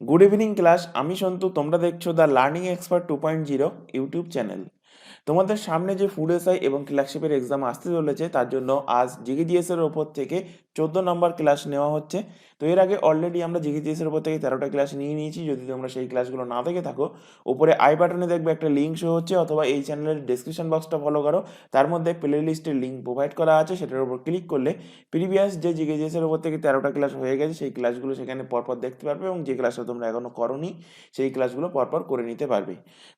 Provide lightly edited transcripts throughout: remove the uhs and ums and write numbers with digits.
Good evening class, আমি সন্তু। তোমরা দেখছো the learning expert 2.0 YouTube channel. তোমাদের সামনে যে ফুড এসআই এবং ক্লার্কশিপের এক্সাম আসতে চলেছে, তার জন্য আজ জিকেজিএস এর ওপর থেকে 14 নম্বর ক্লাস নেওয়া হচ্ছে। তো এর আগে অলরেডি আমরা জিকেজিএস এর ওপর থেকে 13টা ক্লাস নিয়ে নিয়েছি। যদি তোমরা সেই ক্লাসগুলো না দেখে থাকো, উপরে আই বাটনে দেখবে একটা লিঙ্ক শো হচ্ছে, অথবা এই চ্যানেলের ডেসক্রিপশন বক্সটা ফলো করো, তার মধ্যে প্লে লিস্টের লিঙ্ক প্রোভাইড করা আছে। সেটার উপর ক্লিক করলে প্রিভিয়াস যে জিকেজিএস এর ওপর থেকে 13টা ক্লাস হয়ে গেছে সেই ক্লাসগুলো সেখানে পরপর দেখতে পারবে, এবং যে ক্লাসটা তোমরা এখনো করোনি সেই ক্লাসগুলো পরপর করে নিতে পারবে।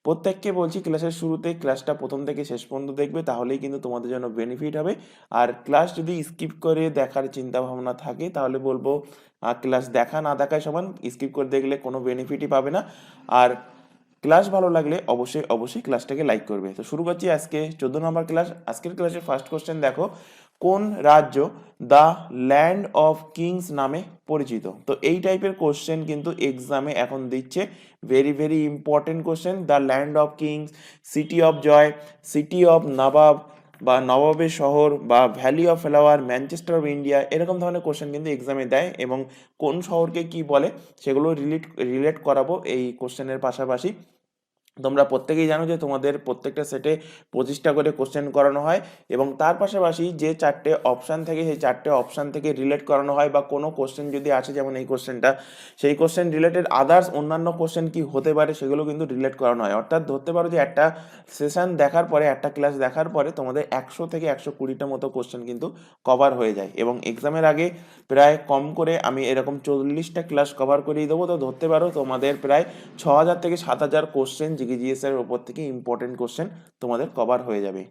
প্রত্যেককে বলছি, ক্লাসের শুরুতে ক্লাসটা প্রথম থেকে শেষ পর্যন্ত দেখবে, তাহলেই কিন্তু তোমাদের জন্য বেনিফিট হবে। আর ক্লাস যদি স্কিপ করে দেখার চিন্তা ভাবনা থাকে, তাহলে বলবো ক্লাস দেখা না দেখায় সমান। স্কিপ করে দেখলে কোনো বেনিফিটই পাবে না। আর ক্লাস ভালো লাগলে অবশ্যই অবশ্যই ক্লাসটাকে লাইক করবে। তো শুরু করছি আজকে 14 নম্বর ক্লাস। আজকের ক্লাসের ফার্স্ট কোশ্চেন দেখো, কোন রাজ্য দ্য ল্যান্ড অফ কিংস নামে পরিচিত? তো এই টাইপের কোশ্চেন কিন্তু এক্সামে এখন দিচ্ছে। Very very important question. The land of kings, city of joy, city of nawab বা নবাবের শহর, বা valley of flower, Manchester of India, এরকম ধরনের কোশ্চেন কিন্তু এক্সামে দেয়। এবং কোন শহরকে কি বলে সেগুলো রিলেট করাবো এই কোশ্চেনের পাশাপাশি। তোমরা প্রত্যেকেই জানো যে তোমাদের প্রত্যেকটা সেটে 25টা করে কোশ্চেন করানো হয়, এবং তার পাশাপাশি যে 4টে অপশান থেকে সেই 4টে অপশান থেকে রিলেট করানো হয়, বা কোনো কোশ্চেন যদি আছে যেমন এই কোশ্চেনটা, সেই কোশ্চেন রিলেটেড আদার্স অন্যান্য কোশ্চেন কি হতে পারে সেগুলো কিন্তু রিলেট করানো হয়। অর্থাৎ ধরতে পারো যে একটা সেশন দেখার পরে, একটা ক্লাস দেখার পরে তোমাদের 100 থেকে 120টা মতো কোশ্চেন কিন্তু কভার হয়ে যায়। এবং এক্সামের আগে প্রায় কম করে আমি এরকম 40টা ক্লাস কভার করিয়ে দেবো। তো ধরতে পারো তোমাদের প্রায় 6000 থেকে 7000 কোশ্চেন জিকেজিএস এর ওপর থেকে ইম্পর্টেন্ট কোশ্চেন তোমাদের কভার হয়ে যাবে।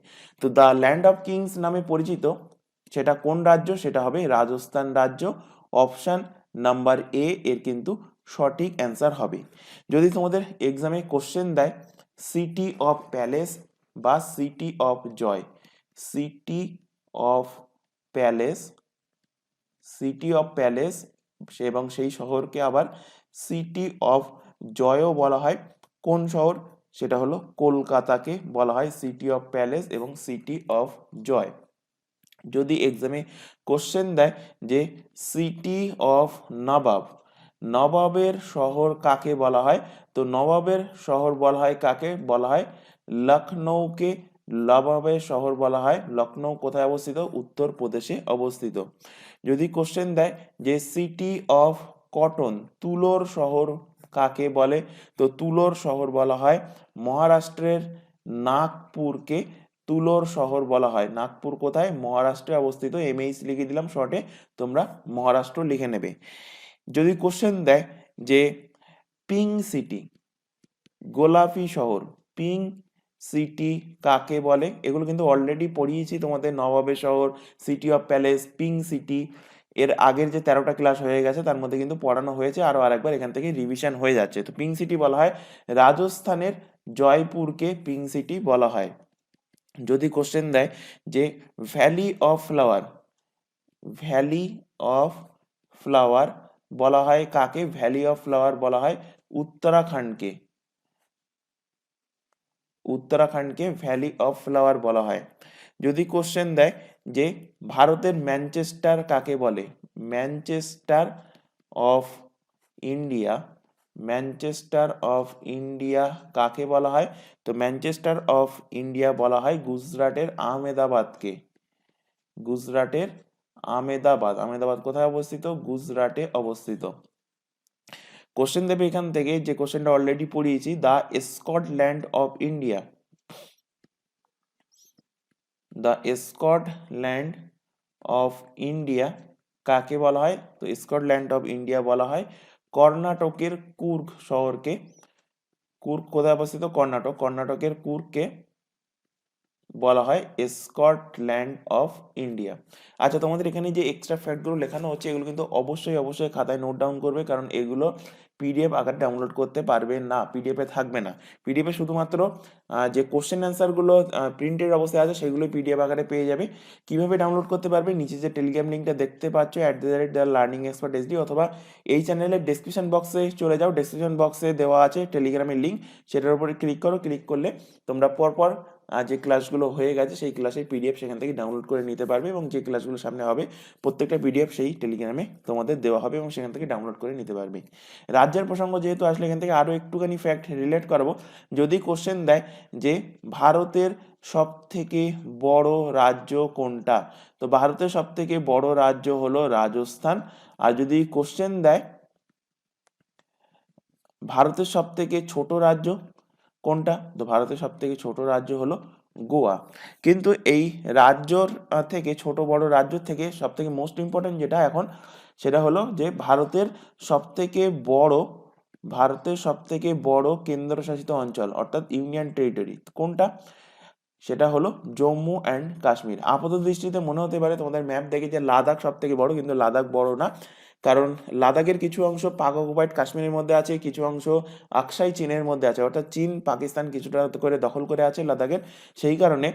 তো দ্য ল্যান্ড অফ কিংস নামে পরিচিত সেটা কোন রাজ্য? সেটা হবে রাজস্থান রাজ্য। অপশান নাম্বার এ এর কিন্তু সঠিক অ্যান্সার হবে। যদি তোমাদের এক্সামে কোশ্চেন দেয় সিটি অফ প্যালেস বা city of joy, city of palace, city of palace, এবং সেই শহরকে আবার সিটি অফ জয়ও বলা হয়, কোন শহর? সেটা হলো কলকাতাকে বলা হয় সিটি অফ প্যালেস এবং সিটি অফ জয়। যদি এক্সামে কোশ্চেন দেয় যে সিটি অফ নবাব, নবাবের শহর কাকে বলা হয়? তো নবাবের শহর বলা হয় কাকে? বলা হয় লখনৌকে নবাবের শহর বলা হয়। লখনৌ কোথায় অবস্থিত? উত্তরপ্রদেশে অবস্থিত। যদি কোশ্চেন দেয় যে সিটি অফ কটন, তুলোর শহর কাকে বলে? তো তুলোর শহর বলা হয় মহারাষ্ট্রের নাগপুরকে তুলোর শহর বলা হয়। নাগপুর কোথায়? মহারাষ্ট্রে অবস্থিত। এমএইচ লিখে দিলাম শর্টে, তোমরা মহারাষ্ট্র লিখে নেবে। যদি কোশ্চেন দেয় যে পিঙ্ক সিটি, গোলাপি শহর, পিঙ্ক সিটি কাকে বলে? এগুলো কিন্তু অলরেডি পড়িয়েছি তোমাদের। নবাবের শহর, city of palace, pink city, এর আগের যে 13টা ক্লাস হয়ে গেছে তার মধ্যে কিন্তু পড়ানো হয়েছে, আরও আরেকবার এখান থেকে রিভিশন হয়ে যাচ্ছে। তো পিঙ্ক সিটি বলা হয় রাজস্থানের জয়পুরকে পিঙ্ক সিটি বলা হয়। যদি কোশ্চেন দেয় যে valley of flower, valley of flower বলা হয় কাকে? ভ্যালি অফ ফ্লাওয়ার বলা হয় উত্তরাখণ্ডকে, উত্তরাখণ্ডকে ভ্যালি অফ ফ্লাওয়ার বলা হয়। যদি কোশ্চেন দেয় যে ভারতের ম্যানচেস্টার কাকে বলে? Manchester of India, Manchester of India কাকে বলা হয়? তো ম্যানচেস্টার অফ ইন্ডিয়া বলা হয় গুজরাটের আহমেদাবাদকে, গুজরাটের আহমেদাবাদ। আহমেদাবাদ কোথায় অবস্থিত? গুজরাটে অবস্থিত। কোশ্চেন দেবে এখান থেকে, যে কোশ্চেনটা অলরেডি পড়িয়েছি, the Scotland of India, the Scotland of India কাকে বলা হয়? তো স্কটল্যান্ড অফ ইন্ডিয়া বলা হয় কর্ণাটকের কুর্গ শহরকে। কুর্গ কোথায় অবস্থিত? কর্ণাটক। কর্ণাটকের কুর্গকে বলা হয় স্কটল্যান্ড অফ ইন্ডিয়া। আচ্ছা, তোমাদের এখানে যে এক্সট্রা ফ্যাক্টগুলো লেখানো হচ্ছে এগুলো কিন্তু অবশ্যই অবশ্যই খাতায় নোট ডাউন করবে, কারণ এগুলো পিডিএফ আকারে ডাউনলোড করতে পারবে না, পিডিএফে থাকবে না। পিডিএফে শুধুমাত্র যে কোশ্চেন অ্যান্সারগুলো প্রিন্টের অবস্থায় আছে সেগুলো পিডিএফ আকারে পেয়ে যাবে। কিভাবে ডাউনলোড করতে পারবে? নিচে যে টেলিগ্রাম লিঙ্কটা দেখতে পাচ্ছ @দ্য লার্নিং এক্সপার্ট এসডি, অথবা এই চ্যানেলের ডেসক্রিপশন বক্সে চলে যাও, ডেসক্রিপশন বক্সে দেওয়া আছে টেলিগ্রামের লিঙ্ক, সেটার উপরে ক্লিক করো। ক্লিক করলে তোমরা পরপর যে ক্লাসগুলো হয়ে গেছে সেই ক্লাসের পিডিএফ সেখান থেকে ডাউনলোড করে নিতে পারবে, এবং যে ক্লাসগুলো সামনে হবে প্রত্যেকটা পিডিএফ সেই টেলিগ্রামে তোমাদের দেওয়া হবে এবং সেখান থেকে ডাউনলোড করে নিতে পারবে। রাজ্যের প্রসঙ্গ যেহেতু আসলে, এখান থেকে আরও একটুখানি ফ্যাক্ট রিলেট করাবো। যদি কোশ্চেন দেয় যে ভারতের সব থেকে বড় রাজ্য কোনটা, তো ভারতের সব থেকে বড় রাজ্য হলো রাজস্থান। আর যদি কোশ্চেন দেয় ভারতের সব থেকে ছোট রাজ্য কোনটা, তো ভারতের সব থেকে ছোট রাজ্য হলো গোয়া। কিন্তু এই রাজ্যর থেকে, ছোট বড় রাজ্য থেকে সব থেকে মোস্ট ইম্পর্টেন্ট যেটা এখন, সেটা হলো যে ভারতের সব থেকে বড় কেন্দ্রশাসিত অঞ্চল অর্থাৎ ইউনিয়ন টেরিটরি কোনটা, সেটা হলো জম্মু অ্যান্ড কাশ্মীর। আপাত দৃষ্টিতে মনে হতে পারে তোমাদের ম্যাপ দেখে যে লাদাখ সব থেকে বড়, কিন্তু লাদাখ বড় না, কারণ লাদাখের কিছু অংশ পাক অকুপাইড কাশ্মীরের মধ্যে আছে, কিছু অংশ আকসাই চীনের মধ্যে আছে, অর্থাৎ চীন পাকিস্তান কিছুটা করে দখল করে আছে লাদাখের। সেই কারণে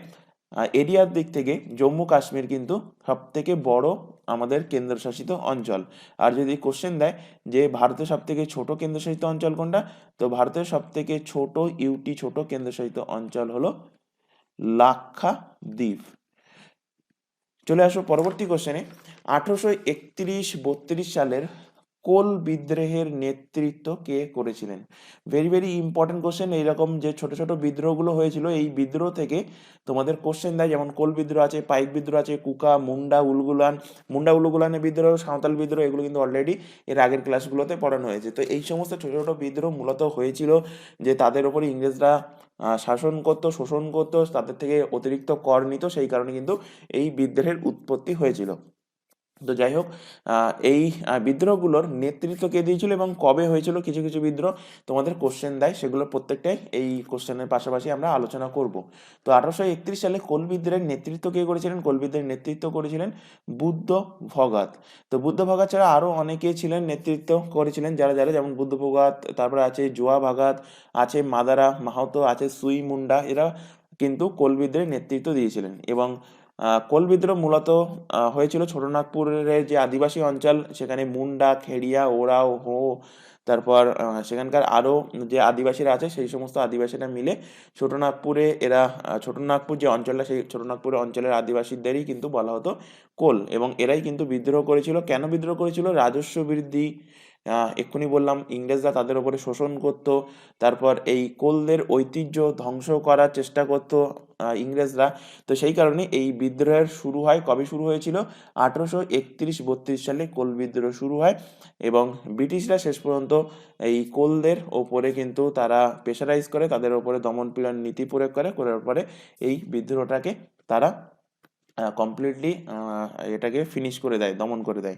এরিয়ার দিক থেকে জম্মু কাশ্মীর কিন্তু সব থেকে বড় আমাদের কেন্দ্রশাসিত অঞ্চল। আর যদি কোশ্চেন দেয় যে ভারতের সব থেকে ছোট কেন্দ্রশাসিত অঞ্চল কোনটা, তো ভারতের সব থেকে ছোট ছোট কেন্দ্রশাসিত অঞ্চল হলো লাক্ষাদ্বীপ। চলে আসো পরবর্তী কোশ্চেনে। 1831-32 সালের কোল বিদ্রোহের নেতৃত্ব কে করেছিলেন? Very very important question. এইরকম যে ছোট ছোট বিদ্রোহগুলো হয়েছিল, এই বিদ্রোহ থেকে তোমাদের কোশ্চেন দেয়, যেমন কোল বিদ্রোহ আছে, পাইক বিদ্রোহ আছে, কুকা, মুন্ডা উলুগুলানের বিদ্রোহ, সাঁওতাল বিদ্রোহ, এগুলো কিন্তু অলরেডি এর আগের ক্লাসগুলোতে পড়ানো হয়েছে। তো এই সমস্ত ছোট ছোট বিদ্রোহ মূলত হয়েছিল যে তাদের উপর ইংরেজরা শাসন করতো, শোষণ করতো, তাদের থেকে অতিরিক্ত কর নিত, সেই কারণে কিন্তু এই বিদ্রোহের উৎপত্তি হয়েছিল। তো যাই হোক, এই বিদ্রোহগুলোর নেতৃত্ব কে দিয়েছিল এবং কবে হয়েছিল, কিছু কিছু বিদ্রোহ তোমাদের কোশ্চেন দেয়, সেগুলো প্রত্যেকটাই এই কোশ্চেনের পাশাপাশি আমরা আলোচনা করব। তো 1831 সালে কোল বিদ্রোহের নেতৃত্ব কে করেছিলেন? কোল বিদ্রোহের নেতৃত্ব করেছিলেন বুদ্ধ ভগত। তো বুদ্ধ ভগত ছাড়া আরও অনেকে ছিলেন, নেতৃত্ব করেছিলেন যারা যারা, যেমন বুদ্ধ ভগত, তারপরে আছে জোয়া ভাগাত, আছে মাদারা মাহাতো, আছে সুই মুন্ডা, এরা কিন্তু কোল বিদ্রোহের নেতৃত্ব দিয়েছিলেন। এবং কোল বিদ্রোহ মূলত হয়েছিল ছোটনাগপুরের যে আদিবাসী অঞ্চল, সেখানে মুন্ডা, খেড়িয়া, ওরাও, হো, তারপর সেখানকার আরও যে আদিবাসীরা আছে সেই সমস্ত আদিবাসীরা মিলে ছোটনাগপুরে এরা, ছোটনাগপুর যে অঞ্চলটা, সেই ছোটনাগপুরের অঞ্চলের আদিবাসীদেরই কিন্তু বলা হতো কোল, এবং এরাই কিন্তু বিদ্রোহ করেছিল। কেন বিদ্রোহ করেছিল? রাজস্ব বৃদ্ধি, এক্ষুনি বললাম ইংরেজরা তাদের উপরে শোষণ করত, তারপর এই কোলদের ঐতিহ্য ধ্বংস করার চেষ্টা করত ইংরেজরা। তো সেই কারণে এই বিদ্রোহের শুরু হয়, কবে শুরু হয়েছিল? 1831-32 সালে কোল বিদ্রোহ শুরু হয়, এবং ব্রিটিশরা শেষ পর্যন্ত এই কোলদের ওপরে কিন্তু তারা প্রেশারাইজ করে, তাদের ওপরে দমনপীড়ন নীতি প্রয়োগ করার পরে এই বিদ্রোহটাকে তারা কমপ্লিটলি এটাকে ফিনিশ করে দেয়, দমন করে দেয়।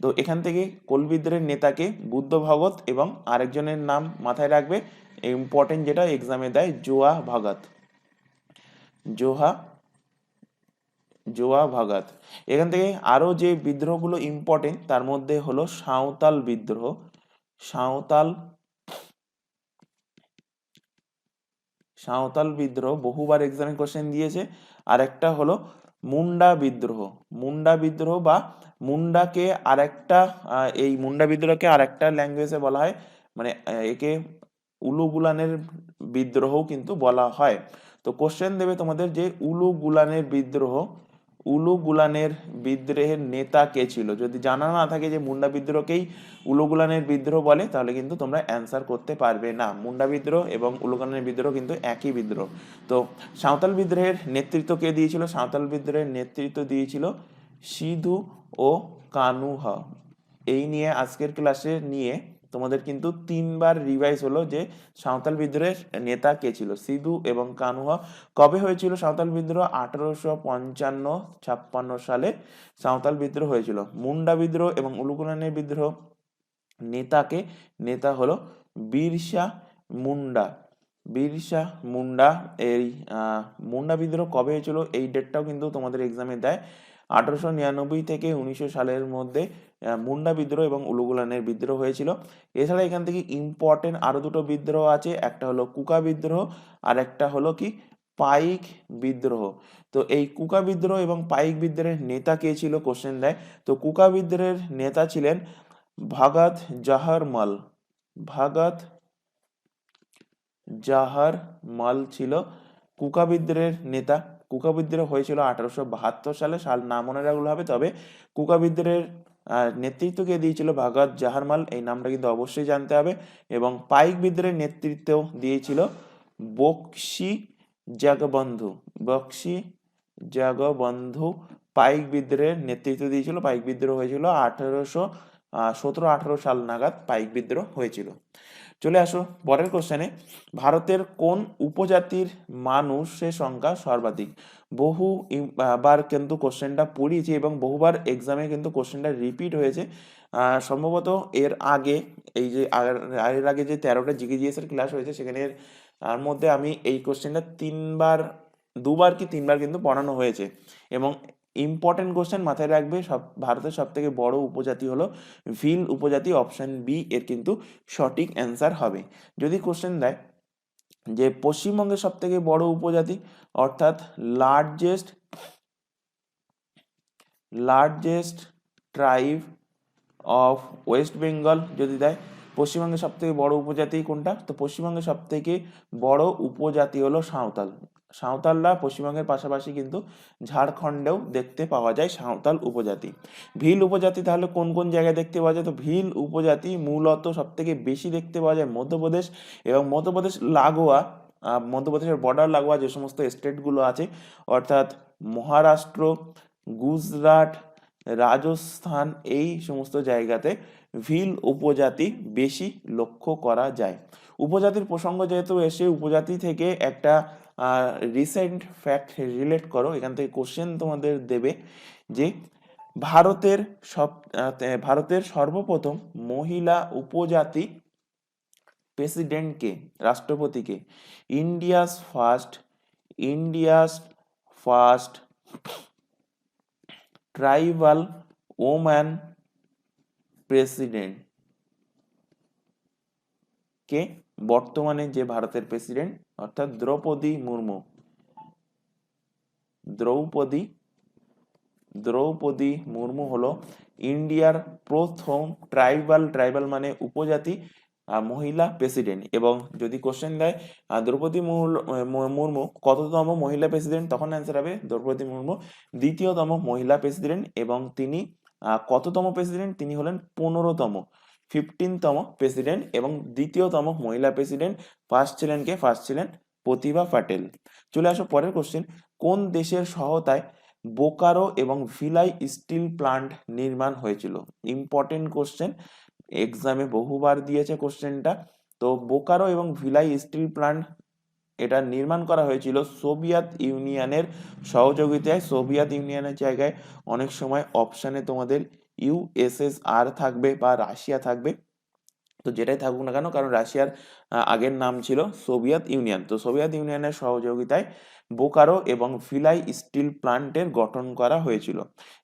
তো এখান থেকে কোল বিদ্রোহের নেতাকে বুদ্ধ ভগত, এবং আরেকজনের নাম মাথায় রাখবে, ইম্পর্টেন্ট যেটা এক্সামে দেয়, জোয়া ভাগাত। এখান থেকে আরো যে বিদ্রোহগুলো ইম্পর্টেন্ট তার মধ্যে হলো সাঁওতাল বিদ্রোহ। সাঁওতাল বিদ্রোহ বহুবার এক্সামে কোশ্চেন দিয়েছে। আর একটা হলো মুন্ডা বিদ্রোহ বা মুন্ডাকে আরেকটা, এই মুন্ডা বিদ্রোহকে আরেকটা ল্যাঙ্গুয়েজে বলা হয়, মানে একে উলুগুলানের বিদ্রোহ কিন্তু বলা হয়। তো কোশ্চেন দেবে তোমাদের যে উলুগুলানের বিদ্রোহের নেতা কে ছিল। যদি জানা না থাকে যে মুন্ডা বিদ্রোহকেই উলুগুলানের বিদ্রোহ বলে, তাহলে কিন্তু তোমরা অ্যান্সার করতে পারবে না। মুন্ডা বিদ্রোহ এবং উলুগুলানের বিদ্রোহ কিন্তু একই বিদ্রোহ। তো সাঁওতাল বিদ্রোহের নেতৃত্ব কে দিয়েছিল? সাঁওতাল বিদ্রোহের নেতৃত্ব দিয়েছিল সিধু ও কানুহা। এই নিয়ে আজকের ক্লাসে নিয়ে তোমাদের কিন্তু 3বার রিভাইজ হলো যে সাঁওতাল বিদ্রোহের নেতা কে ছিল, সিধু এবং কানুহা। কবে হয়েছিল সাঁওতাল বিদ্রোহ? 1855-56 সালে সাঁওতাল বিদ্রোহ হয়েছিল। মুন্ডা বিদ্রোহ এবং উলুগুলানের বিদ্রোহ নেতা হলো বিরসা মুন্ডা। এই মুন্ডা বিদ্রোহ কবে হয়েছিল এই ডেটটাও কিন্তু তোমাদের এক্সামে দেয়। 1899 থেকে 1900 সালের মধ্যে মুন্ডা বিদ্রোহ এবং উলুগুলানের বিদ্রোহ হয়েছিল। এছাড়া এখান থেকে ইম্পর্টেন্ট আরো দুটো বিদ্রোহ আছে, একটা হলো কুকা বিদ্রোহ, আর একটা হলো কি পাইক বিদ্রোহ। তো এই কুকা বিদ্রোহ এবং পাইক বিদ্রোহের নেতা কে ছিল কোশ্চেন দেয়। তো কুকা বিদ্রোহের নেতা ছিলেন ভাগাত জাহার মাল ছিল কুকা বিদ্রোহের নেতা। কুকা বিদ্রোহ হয়েছিল 1872 সালে, সাল না মনে রাখলে হবে, তবে কুকা বিদ্রোহের নেতৃত্ব কে দিয়েছিল? ভাগত জাহারমাল, এই নামটা কিন্তু অবশ্যই জানতে হবে। এবং পাইক বিদ্রোহের নেতৃত্ব দিয়েছিল বক্সি জগবন্ধু। বক্সি জগবন্ধু পাইক বিদ্রোহের নেতৃত্ব দিয়েছিল। পাইক বিদ্রোহ হয়েছিল 1718 সাল নাগাদ পাইক বিদ্রোহ হয়েছিল। চলে আসো পরের কোশ্চেনে। ভারতের কোন উপজাতির মানুষের সংখ্যা সর্বাধিক? বার কিন্তু কোশ্চেনটা পড়িয়েছি এবং বহুবার এক্সামে কিন্তু কোশ্চেনটা রিপিট হয়েছে। সম্ভবত এর আগে এই যে এর আগে যে 13টা জিকেজিএস এর ক্লাস হয়েছে সেখানে তার মধ্যে আমি এই কোশ্চেনটা দুবার কি তিনবার কিন্তু পড়ানো হয়েছে। এবং ইম্পর্টেন্ট কোশ্চেন মাথায় রাখবে, ভারতের সব থেকে বড় উপজাতি হলো ভিল উপজাতি, অপশন বি এর কিন্তু সঠিক অ্যান্সার হবে। যদি কোশ্চেন দেয় যে পশ্চিমবঙ্গের সব থেকে বড় উপজাতি অর্থাৎ largest tribe of West Bengal যদি দেয়, পশ্চিমবঙ্গের সব থেকে বড় উপজাতি কোনটা? তো পশ্চিমবঙ্গের সব থেকে বড় উপজাতি হলো সাঁওতাল। সাঁওতালরা পশ্চিমবঙ্গের পাশাপাশি কিন্তু ঝাড়খণ্ডেও দেখতে পাওয়া যায় সাঁওতাল উপজাতি। ভিল উপজাতি তাহলে কোন কোন জায়গায় দেখতে পাওয়া যায়? তো ভিল উপজাতি মূলত সব থেকে বেশি দেখতে পাওয়া যায় মধ্যপ্রদেশ এবং মধ্যপ্রদেশ লাগোয়া, মধ্যপ্রদেশের বর্ডার লাগোয়া যে সমস্ত স্টেটগুলো আছে অর্থাৎ মহারাষ্ট্র, গুজরাট, রাজস্থান, এই সমস্ত জায়গাতে ভিল উপজাতি বেশি লক্ষ্য করা যায়। উপজাতির প্রসঙ্গ যেহেতু এসে, উপজাতি থেকে একটা রিসেন্ট ফ্যাক্ট রিলেট করো, এখান থেকে কোশ্চেন তোমাদের দেবে যে ভারতের সর্বপ্রথম মহিলা উপজাতি প্রেসিডেন্টকে, রাষ্ট্রপতিকে? India's first tribal woman president কে? বর্তমানে যে ভারতের প্রেসিডেন্ট অর্থাৎ দ্রৌপদী মুর্মু। দ্রৌপদী মুর্মু হলো ইন্ডিয়ার প্রথম ট্রাইবাল মানে উপজাতি মহিলা প্রেসিডেন্ট। এবং যদি কোশ্চেন দেয় দ্রৌপদী মুর্মু কততম মহিলা প্রেসিডেন্ট, তখন অ্যান্সার হবে দ্রৌপদী মুর্মু দ্বিতীয়তম মহিলা প্রেসিডেন্ট। এবং তিনি কততম প্রেসিডেন্ট? তিনি হলেন 15তম প্রেসিডেন্ট এবং দ্বিতীয়তম মহিলা প্রেসিডেন্ট। ফার্স্ট ছিলেন প্রতিভা পাটেল। চলে আসো পরের কোশ্চেন। কোন দেশের সহায়তায় বোকারো এবং ভিলাই স্টিল প্লান্ট নির্মাণ হয়েছিল? ইম্পর্টেন্ট কোশ্চেন, এক্সামে বহুবার দিয়েছে কোশ্চেনটা। তো বোকারো এবং ভিলাই স্টিল প্লান্ট এটা নির্মাণ করা হয়েছিল সোভিয়েত ইউনিয়নের সহযোগিতায়। সোভিয়েত ইউনিয়নের জায়গায় অনেক সময় অপশানে তোমাদের ইউএসএসআর থাকবে বা রাশিয়া থাকবে, তো যেটাই থাকুক না কেন, কারণ রাশিয়ার আগের নাম ছিল সোভিয়েত ইউনিয়ন। তো সোভিয়েত ইউনিয়নের সহযোগিতায় বোকারো এবং ভিলাই স্টিল প্লান্টের গঠন করা হয়েছিল।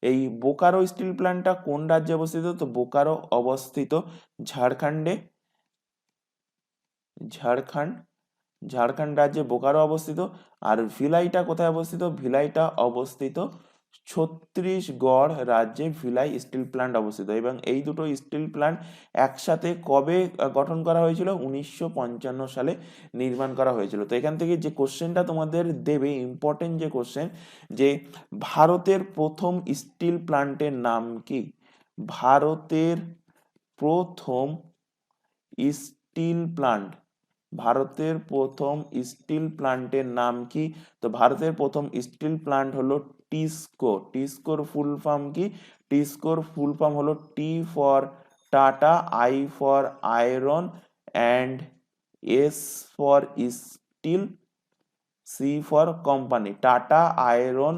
এই বোকারো স্টিল প্লান্টটা কোন রাজ্যে অবস্থিত? তো বোকারো অবস্থিত ঝাড়খণ্ড রাজ্যে বোকারো অবস্থিত। আর ভিলাইটা কোথায় অবস্থিত? ভিলাইটা অবস্থিত ছত্তিশগড় রাজ্যে ভিলাই স্টিল প্ল্যান্ট অবস্থিত। এবং এই দুটো স্টিল প্ল্যান্ট একসাথে কবে গঠন করা হয়েছিল? 1955 সালে নির্মাণ করা হয়েছিল। তো এখান থেকে যে কোশ্চেনটা তোমাদের দেবে, ইম্পর্টেন্ট যে কোশ্চেন, যে ভারতের প্রথম স্টিল প্ল্যান্টের নাম কি? ভারতের প্রথম স্টিল প্ল্যান্টের নাম কি? তো ভারতের প্রথম স্টিল প্ল্যান্ট হলো টিসকো। টিসকোর ফুল ফর্ম কি? টিসকোর ফুল ফর্ম হলো T for Tata, I for iron, and S for steel, C for company. Tata iron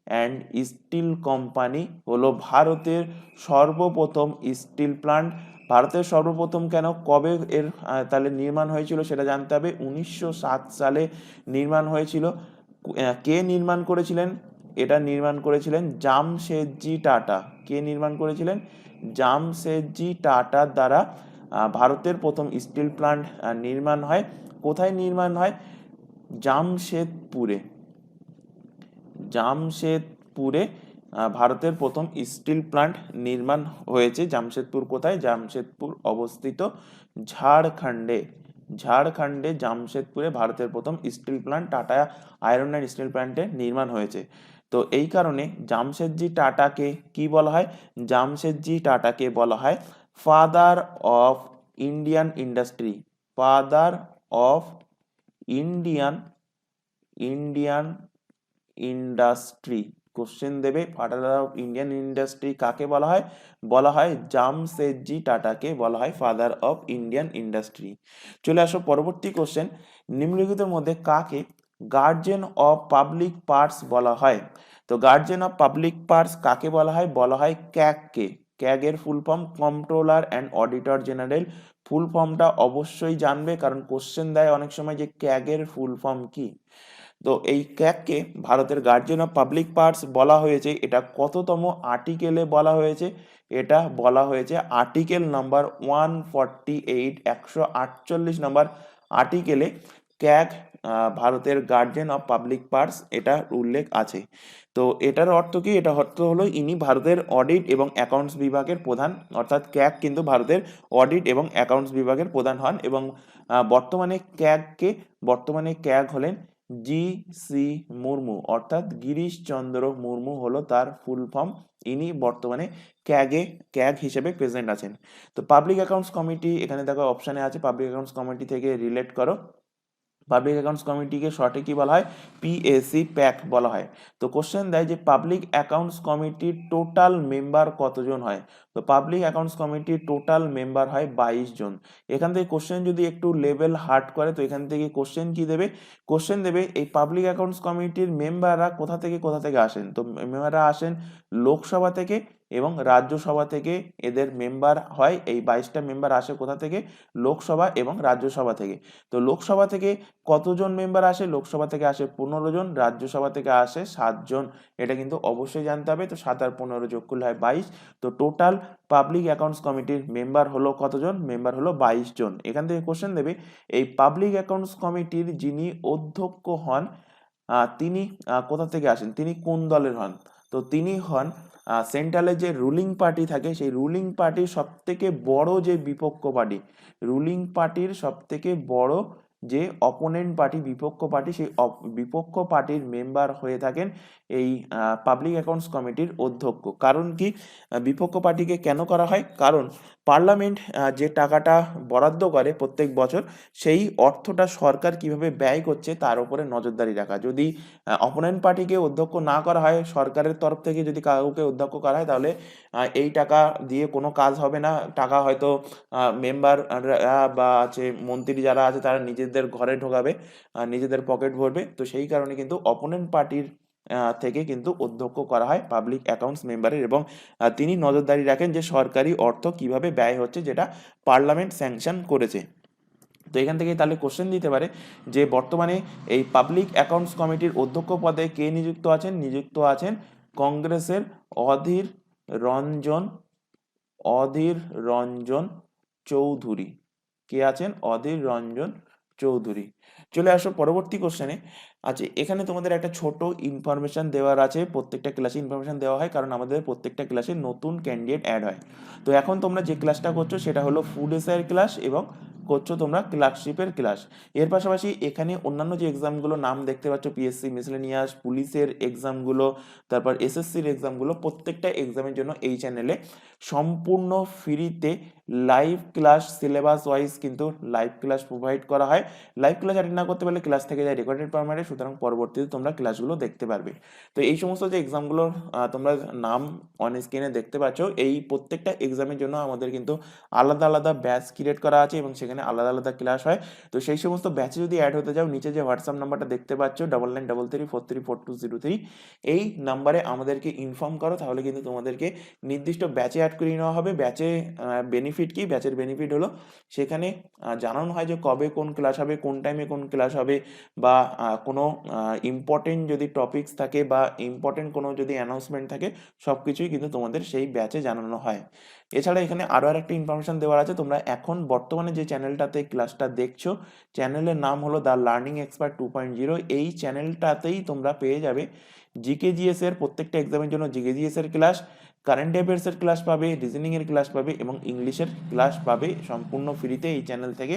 and steel company হলো ভারতের সর্বপ্রথম স্টিল প্ল্যান্ট। ভারতের সর্বপ্রথম কেন, কবে এর তাহলে নির্মাণ হয়েছিল সেটা জানতে হবে। 1907 সালে নির্মাণ হয়েছিল। কে নির্মাণ করেছিলেন? এটা নির্মাণ করেছিলেন জামশেদজি টাটা। কে নির্মাণ করেছিলেন? জামশেদজি টাটার দ্বারা ভারতের প্রথম স্টিল প্ল্যান্ট নির্মাণ হয়। কোথায় নির্মাণ হয়? জামশেদপুরে ভারতের প্রথম স্টিল প্ল্যান্ট নির্মাণ হয়েছে। জামশেদপুর কোথায়? জামশেদপুর অবস্থিত ঝাড়খণ্ডে। ঝাড়খণ্ডে জামশেদপুরে ভারতের প্রথম steel plant Tata iron and steel প্ল্যান্টে নির্মাণ হয়েছে। তো এই কারণে জামশেদজি টাটাকে কি বলা হয়? জামশেদজি টাটাকে বলা হয় father of Indian industry. Father of Indian Indian industry. Question দেবে, ফাদার অফ ইন্ডিয়ান ইন্ডাস্ট্রি কাকে বলা হয়? বলা হয় জামশেদজি টাটাকে বলা হয় ফাদার অফ ইন্ডিয়ান ইন্ডাস্ট্রি। চলে আসো পরবর্তী কোশ্চেন, নিম্নলিখিতের মধ্যে কাকে গার্জিয়ান অফ পাবলিক পার্কস বলা হয়? তো গার্জিয়ান অফ পাবলিক পার্কস কাকে বলা হয়? বলা হয় ক্যাগকে। ক্যাগের full form controller and auditor general. Full ফর্মটা অবশ্যই জানবে, কারণ কোশ্চেন দেয় অনেক সময় যে ক্যাগের ফুল ফর্ম কি। তো এই ক্যাগকে ভারতের গার্জিয়ান অফ পাবলিক পার্কস বলা হয়েছে, এটা কততম আর্টিকেলে বলা হয়েছে? এটা বলা হয়েছে আর্টিকেল নাম্বার 148, 148 নম্বর আর্টিকেলে ক্যাগ ভারতের গার্জিয়ান অফ পাবলিক পার্কস এটা উল্লেখ আছে। তো এটার অর্থ কি? এটা অর্থ হলো ইনি ভারতের অডিট এবং অ্যাকাউন্টস বিভাগের প্রধান, অর্থাৎ ক্যাগ কিন্তু ভারতের অডিট এবং অ্যাকাউন্টস বিভাগের প্রধান হন। এবং বর্তমানে ক্যাগ হলেন জি সি মুর্মু, অর্থাৎ গিরিশ চন্দ্র মুর্মু হলো তার ফুল ফর্ম। ইনি বর্তমানে ক্যাগ হিসেবে প্রেজেন্ট আছেন। তো পাবলিক অ্যাকাউন্টস কমিটি, এখানে দেখো অপশানে আছে পাবলিক অ্যাকাউন্টস কমিটি থেকে রিলেট করো। পাবলিক অ্যাকাউন্টস কমিটিকে শর্টে কি বলা হয়? পিএসি, প্যাক বলা হয়। তো কোশ্চেন দেয় যে পাবলিক অ্যাকাউন্টস কমিটির টোটাল মেম্বার কতজন হয়? তো পাবলিক অ্যাকাউন্টস কমিটির টোটাল মেম্বার হয় 22 জন। এখান থেকে কোশ্চেন যদি একটু লেভেল হার্ড করে, তো এখান থেকে কোশ্চেন কি দেবে? কোশ্চেন দেবে এই পাবলিক অ্যাকাউন্টস কমিটির মেম্বাররা কোথা থেকে আসেন? তো মেম্বাররা আসেন লোকসভা থেকে এবং রাজ্যসভা থেকে। এদের মেম্বার হয়, এই 22টা মেম্বার আসে কোথা থেকে? লোকসভা এবং রাজ্যসভা থেকে। তো লোকসভা থেকে কতজন মেম্বার আসে? লোকসভা থেকে আসে 15 জন, রাজ্যসভা থেকে আসে 7 জন। এটা কিন্তু অবশ্যই জানতে হবে। তো 7 আর 15 যোগ করলে হয় 22। তো টোটাল পাবলিক অ্যাকাউন্টস কমিটির মেম্বার হলো কতজন? মেম্বার হলো 22 জন। এখান থেকে কোশ্চেন দেবে এই পাবলিক অ্যাকাউন্টস কমিটির যিনি অধ্যক্ষ হন তিনি কোথা থেকে আসেন? তিনি কোন দলের হন? তো তিনি হন সেন্ট্রালে যে রুলিং পার্টি থাকে, সেই রুলিং পার্টির সব থেকে বড় যে বিপক্ষ পার্টি, রুলিং পার্টির সব থেকে বড় যে অপোনেন্ট পার্টি, বিপক্ষ পার্টি, সেই বিপক্ষ পার্টির মেম্বার হয়ে থাকেন এই পাবলিক অ্যাকাউন্টস কমিটির অধ্যক্ষ। কারণ কি বিপক্ষ পার্টিকে কেন করা হয়? কারণ পার্লামেন্ট যে টাকাটা বরাদ্দ করে প্রত্যেক বছর, সেই অর্থটা সরকার কিভাবে ব্যয় করছে তার উপরে নজরদারি রাখা। যদি অপোনেন্ট পার্টিকে অধ্যক্ষ না করা হয় সরকারের তরফ থেকে, যদি কাউকে অধ্যক্ষ করা হয়, তাহলে এই টাকা দিয়ে কোনো কাজ হবে না। টাকা হয়তো মেম্বার বা আছে মন্ত্রী যারা আছে তারা নিজেদের ঘরে ঢোকাবে, নিজেদের পকেট ভরবে। তো সেই কারণে কিন্তু অপোনেন্ট পার্টির থেকে কিন্তু অধ্যক্ষ করা হয় পাবলিক অ্যাকাউন্টস মেম্বারের, এবং তিনি নজরদারি রাখেন যে সরকারি অর্থ কিভাবে ব্যয় হচ্ছে, যেটা পার্লামেন্ট স্যাংশন করেছে। তো এখান থেকে তাহলে কোশ্চেন দিতে পারে যে বর্তমানে এই পাবলিক অ্যাকাউন্টস কমিটির অধ্যক্ষ পদে কে নিযুক্ত আছেন? নিযুক্ত আছেন কংগ্রেসের অধীর রঞ্জন অধীর রঞ্জন চৌধুরী। কে আছেন? অধীর রঞ্জন চৌধুরী। চলে আসো পরবর্তী কোশ্চেনে। আচ্ছা, এখানে তোমাদের একটা ছোট ইনফরমেশন দেওয়ার আছে। প্রত্যেকটা ক্লাসে ইনফরমেশন দেওয়া হয়, কারণ আমাদের প্রত্যেকটা ক্লাসে নতুন ক্যান্ডিডেট অ্যাড হয়। তো এখন তোমরা যে ক্লাসটা করছো সেটা হলো ফুড এসআইয়ের ক্লাস, এবং করছো তোমরা ক্লার্কশিপের ক্লাস। এর পাশাপাশি এখানে অন্যান্য যে এক্সামগুলো নাম দেখতে পাচ্ছ, পিএসসি মিসেলেনিয়াস, পুলিশের এক্সামগুলো, তারপর এসএসসির এক্সামগুলো, প্রত্যেকটা এক্সামের জন্য এই চ্যানেলে সম্পূর্ণ ফ্রিতে লাইভ ক্লাস, সিলেবাস ওয়াইজ কিন্তু লাইভ ক্লাস প্রোভাইড করা হয়। লাইভ ক্লাস অ্যাটেন্ড না করতে পারলে ক্লাস থেকে যায় রেকর্ডেড ফরম্যাটে, সুতরাং পরবর্তীতে তোমরা ক্লাসগুলো দেখতে পারবে। তো এই সমস্ত যে এক্সামগুলোর তোমরা নাম অন স্ক্রিনে দেখতে পাচ্ছ, এই প্রত্যেকটা এক্সামের জন্য আমাদের কিন্তু আলাদা আলাদা ব্যাচ ক্রিয়েট করা আছে এবং সেখানে আলাদা আলাদা ক্লাস হয়। তো সেই সমস্ত ব্যাচে যদি অ্যাড হতে যাও, নিচে যে হোয়াটসঅ্যাপ নাম্বারটা দেখতে পাচ্ছ 9933434203, এই নাম্বারে আমাদেরকে ইনফর্ম করো, তাহলে কিন্তু তোমাদেরকে নির্দিষ্ট ব্যাচে অ্যাড করে নেওয়া হবে। ব্যাচে বেনিফিট কি? ব্যাচের বেনিফিট হলো সেখানে জানানো হয় যে কবে কোন ক্লাস হবে, কোন টাইমে কোন ক্লাস হবে, বা কোনো ইম্পর্টেন্ট যদি টপিকস থাকে বা ইম্পর্টেন্ট কোনো যদি অ্যানাউন্সমেন্ট থাকে, সব কিছুই কিন্তু তোমাদের সেই ব্যাচে জানানো হয়। এছাড়া এখানে আরও একটা ইনফরমেশন দেওয়ার আছে। তোমরা এখন বর্তমানে যে চ্যানেলটাতে ক্লাসটা দেখছো, চ্যানেলের নাম হলো দ্য লার্নিং এক্সপার্ট 2.0। এই চ্যানেলটাতেই তোমরা পেয়ে যাবে জিকেজিএস এর প্রত্যেকটা এক্সামের জন্য জিকেজিএস এর ক্লাস, কারেন্ট অ্যাফেয়ার্সের ক্লাস পাবে, রিজনিংয়ের ক্লাস পাবে এবং ইংলিশের ক্লাস পাবে সম্পূর্ণ ফ্রিতে এই চ্যানেল থেকে।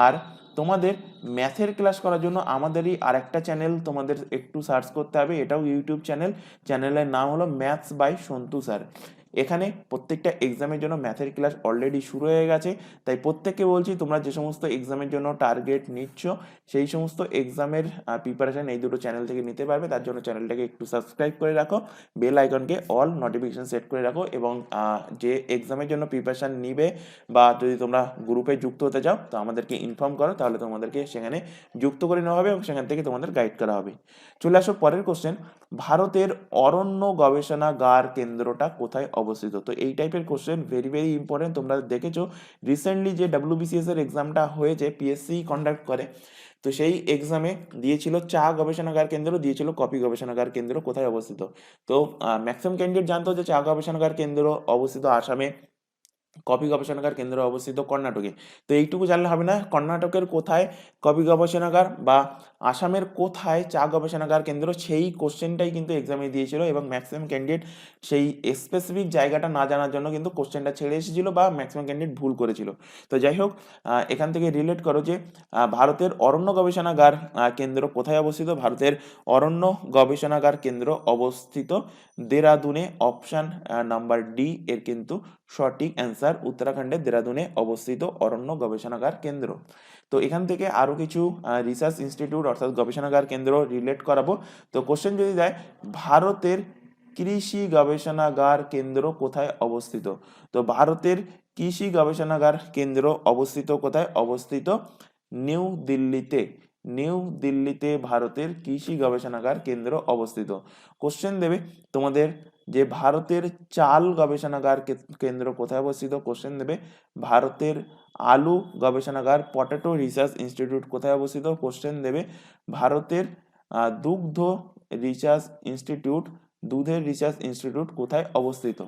আর তোমাদের ম্যাথের ক্লাস করার জন্য আমাদেরই আরেকটা চ্যানেল তোমাদের একটু সার্চ করতে হবে, এটাও ইউটিউব চ্যানেল। চ্যানেলের নাম হলো ম্যাথস বাই সন্তু স্যার। এখানে প্রত্যেকটা এক্সামের জন্য ম্যাথের ক্লাস অলরেডি শুরু হয়ে গেছে। তাই প্রত্যেককে বলছি, তোমরা যে সমস্ত এক্সামের জন্য টার্গেট নিচ্ছ সেই সমস্ত এক্সামের প্রিপারেশন এই দুটো চ্যানেল থেকে নিতে পারবে। তার জন্য চ্যানেলটাকে একটু সাবস্ক্রাইব করে রাখো, বেল আইকনকে অল নোটিফিকেশন সেট করে রাখো, এবং যে এক্সামের জন্য প্রিপারেশন নিবে বা যদি তোমরা গ্রুপে যুক্ত হতে চাও তো আমাদেরকে ইনফর্ম করো, তাহলে তোমাদেরকে সেখানে যুক্ত করে নেওয়া হবে এবং সেখান থেকে তোমাদের গাইড করা হবে। চলে আসো পরের কোশ্চেন, ভারতের অরণ্য গবেষণাগার কেন্দ্রটা কোথায় অবস্থিত? তো এই টাইপের কোশ্চেন ভেরি ভেরি ইম্পর্টেন্ট। তোমরা দেখেছো রিসেন্টলি যে WBCS এর এক্সামটা হয়েছে, PSC কন্ডাক্ট করে, তো সেই এক্সামে দিয়েছিল চা গবেষণাগার কেন্দ্র, দিয়েছিল কফি গবেষণাগার কেন্দ্র কোথায় অবস্থিত। তো ম্যাক্সিমাম ক্যান্ডিডেট জানতো যে চা গবেষণাগার কেন্দ্র অবস্থিত আসামে, কফি গবেষণাগার কেন্দ্র অবস্থিত কর্ণাটকে। তো এইটুকু জানলে হবে না, কর্ণাটকের কোথায় কফি গবেষণাগার বা আসামের কোথায় চা গবেষণাগার কেন্দ্র, সেই কোশ্চেনটাই কিন্তু এক্সামে দিয়েছিল এবং ম্যাক্সিমাম ক্যান্ডিডেট সেই স্পেসিফিক জায়গাটা না জানার জন্য কিন্তু কোশ্চেনটা ছেড়ে এসেছিল বা ম্যাক্সিমাম ক্যান্ডিডেট ভুল করেছিল। তো যাই হোক, এখান থেকে রিলেট করো যে ভারতের অরণ্য গবেষণাগার কেন্দ্র কোথায় অবস্থিত। ভারতের অরণ্য গবেষণাগার কেন্দ্র অবস্থিত দেরাদুনে। অপশান নাম্বার ডি এর কিন্তু সঠিক অ্যান্সার। উত্তরাখণ্ডের দেরাদুনে অবস্থিত অরণ্য গবেষণাগার কেন্দ্র। তো এখান থেকে আরো কিছু রিসার্চ ইনস্টিটিউট অর্থাৎ গবেষণাগার কেন্দ্র রিলেট করাবো। তো কোশ্চেন যদি দেয়, ভারতের কৃষি গবেষণাগার কেন্দ্র কোথায় অবস্থিত? তো ভারতের কৃষি গবেষণাগার কেন্দ্র অবস্থিত কোথায়? অবস্থিত নিউ দিল্লিতে। নিউ দিল্লিতে ভারতের কৃষি গবেষণাগার কেন্দ্র অবস্থিত। কোশ্চেন দেবে তোমাদের যে ভারতের চাল গবেষণাগার কেন্দ্র কোথায় অবস্থিত। কোশ্চেন দেবে ভারতের আলু গবেষণাগার পটেটো রিসার্চ ইনস্টিটিউট কোথায় অবস্থিত। কোশ্চেন দেবে ভারতের দুগ্ধ রিসার্চ ইনস্টিটিউট, দুধের রিসার্চ ইনস্টিটিউট কোথায় অবস্থিত।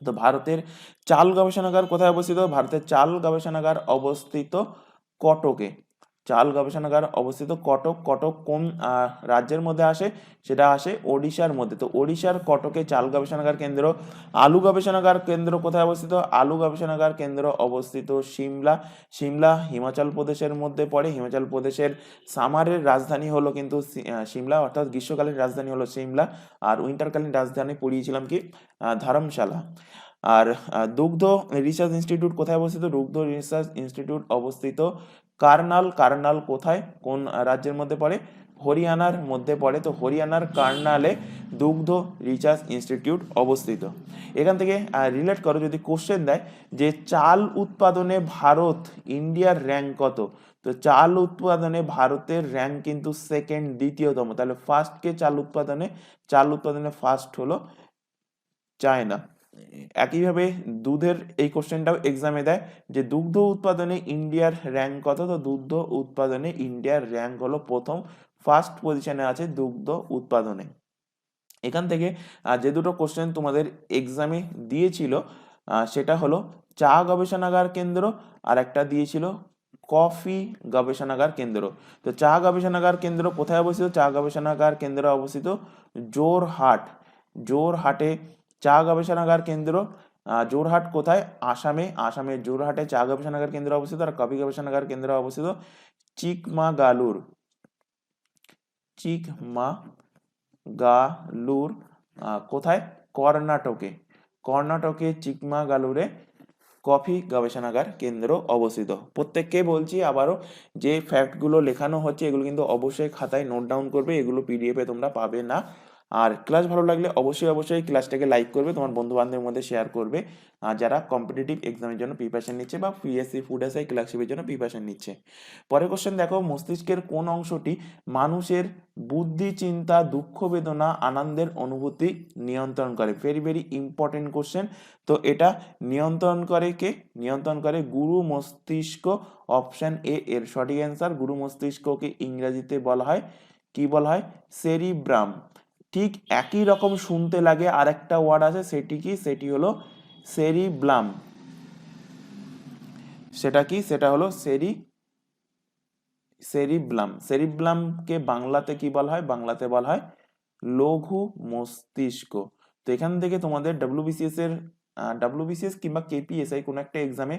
তো ভারতের চাল গবেষণাগার কোথায় অবস্থিত? ভারতের চাল গবেষণাগার অবস্থিত কটকে। চাল গবেষণাগার অবস্থিত কটক। কটক কোন রাজ্যের মধ্যে আসে? সেটা আসে ওড়িশার মধ্যে। তো ওড়িশার কটকে চাল গবেষণাগার কেন্দ্র। আলু গবেষণাগার কেন্দ্র কোথায় অবস্থিত? আলু গবেষণাগার কেন্দ্র অবস্থিত সিমলা। সিমলা হিমাচল প্রদেশের মধ্যে পড়ে। হিমাচল প্রদেশের সামারের রাজধানী হলো কিন্তু সিমলা, অর্থাৎ গ্রীষ্মকালীন রাজধানী হলো সিমলা, আর উইন্টারকালীন রাজধানী পড়িয়েছিলাম কি ধর্মশালা। আর দুগ্ধ রিসার্চ ইনস্টিটিউট কোথায় অবস্থিত? দুগ্ধ রিসার্চ ইনস্টিটিউট অবস্থিত কার্নাল। কার্নাল কোথায়, কোন রাজ্যের মধ্যে পড়ে? হরিয়ানার মধ্যে পড়ে। তো হরিয়ানার কার্নালে দুগ্ধ রিসার্চ ইনস্টিটিউট অবস্থিত। এখান থেকে রিলেট করো, যদি কোশ্চেন দেয় যে চাল উৎপাদনে ভারত ইন্ডিয়ার র্যাঙ্ক কত? তো চাল উৎপাদনে ভারতের র্যাঙ্ক কিন্তু সেকেন্ড, দ্বিতীয়তম। তাহলে ফার্স্ট কে চাল উৎপাদনে? চাল উৎপাদনে ফার্স্ট হলো চায়না। একইভাবে দুধের এই কোশ্চেনটাও এক্সামে দেয় যে দুগ্ধ উৎপাদনে ইন্ডিয়ার র্যাঙ্ক কত? তো দুগ্ধ উৎপাদনে ইন্ডিয়ার র্যাঙ্ক হলো প্রথম, ফার্স্ট পজিশনে আছে দুগ্ধ উৎপাদনে। এখান থেকে যে দুটো কোশ্চেন তোমাদের এক্সামে দিয়েছিল সেটা হলো চা গবেষণাগার কেন্দ্র, আর একটা দিয়েছিল কফি গবেষণাগার কেন্দ্র। তো চা গবেষণাগার কেন্দ্র কোথায় অবস্থিত? চা গবেষণাগার কেন্দ্র অবস্থিত জোরহাট। জোরহাটে চা গবেষণাগার কেন্দ্র। জোরহাট কোথায়? আসামে। আসামের জোরহাটে চা গবেষণাগার কেন্দ্র অবস্থিত। আর কফি গবেষণাগার কেন্দ্র অবস্থিত চিকমাগালুর। চিকমাগালুর কোথায়? কর্ণাটকে। কর্ণাটকে চিকমাগালুরে কফি গবেষণাগার কেন্দ্র অবস্থিত। প্রত্যেককে বলছি আবারও, যে ফ্যাক্টগুলো লেখানো হচ্ছে এগুলো কিন্তু অবশ্যই খাতায় নোট ডাউন করবে, এগুলো PDF এ তোমরা পাবে না। আর ক্লাস ভালো লাগলে অবশ্যই ক্লাসটাকে লাইক করবে, তোমার বন্ধু বান্ধবের মধ্যে শেয়ার করবে যারা কম্পিটিটিভ এক্সামের জন্য প্রিপারেশন নিচ্ছে বা PSC ফুড এসআই ক্লার্কশিপের জন্য প্রিপারেশন নিচ্ছে। পরের কোশ্চেন দেখো, মস্তিষ্কের কোন অংশটি মানুষের বুদ্ধি, চিন্তা, দুঃখ, বেদনা, আনন্দের অনুভূতি নিয়ন্ত্রণ করে? Very very important question. তো এটা নিয়ন্ত্রণ করে কে? নিয়ন্ত্রণ করে গুরু মস্তিষ্ক। অপশন এ এর সঠিক অ্যান্সার। গুরু মস্তিষ্ককে ইংরেজিতে বলা হয় কি? বলা হয় সেরিব্রাম। ঠিক একই রকম শুনতে লাগে আরেকটা ওয়ার্ড আছে, সেটি কি? সেটি হলো সেরিব্লাম। সেটা কি? সেটা হলো সেরিব্লাম। সেরিব্লামকে বাংলাতে কি বলা হয়? বাংলাতে বলা হয় লঘু মস্তিষ্ক। তো এখান থেকে তোমাদের ডাব্লিউবিসিএস কিংবা কেপিএসআই কোনো একটা এক্সামে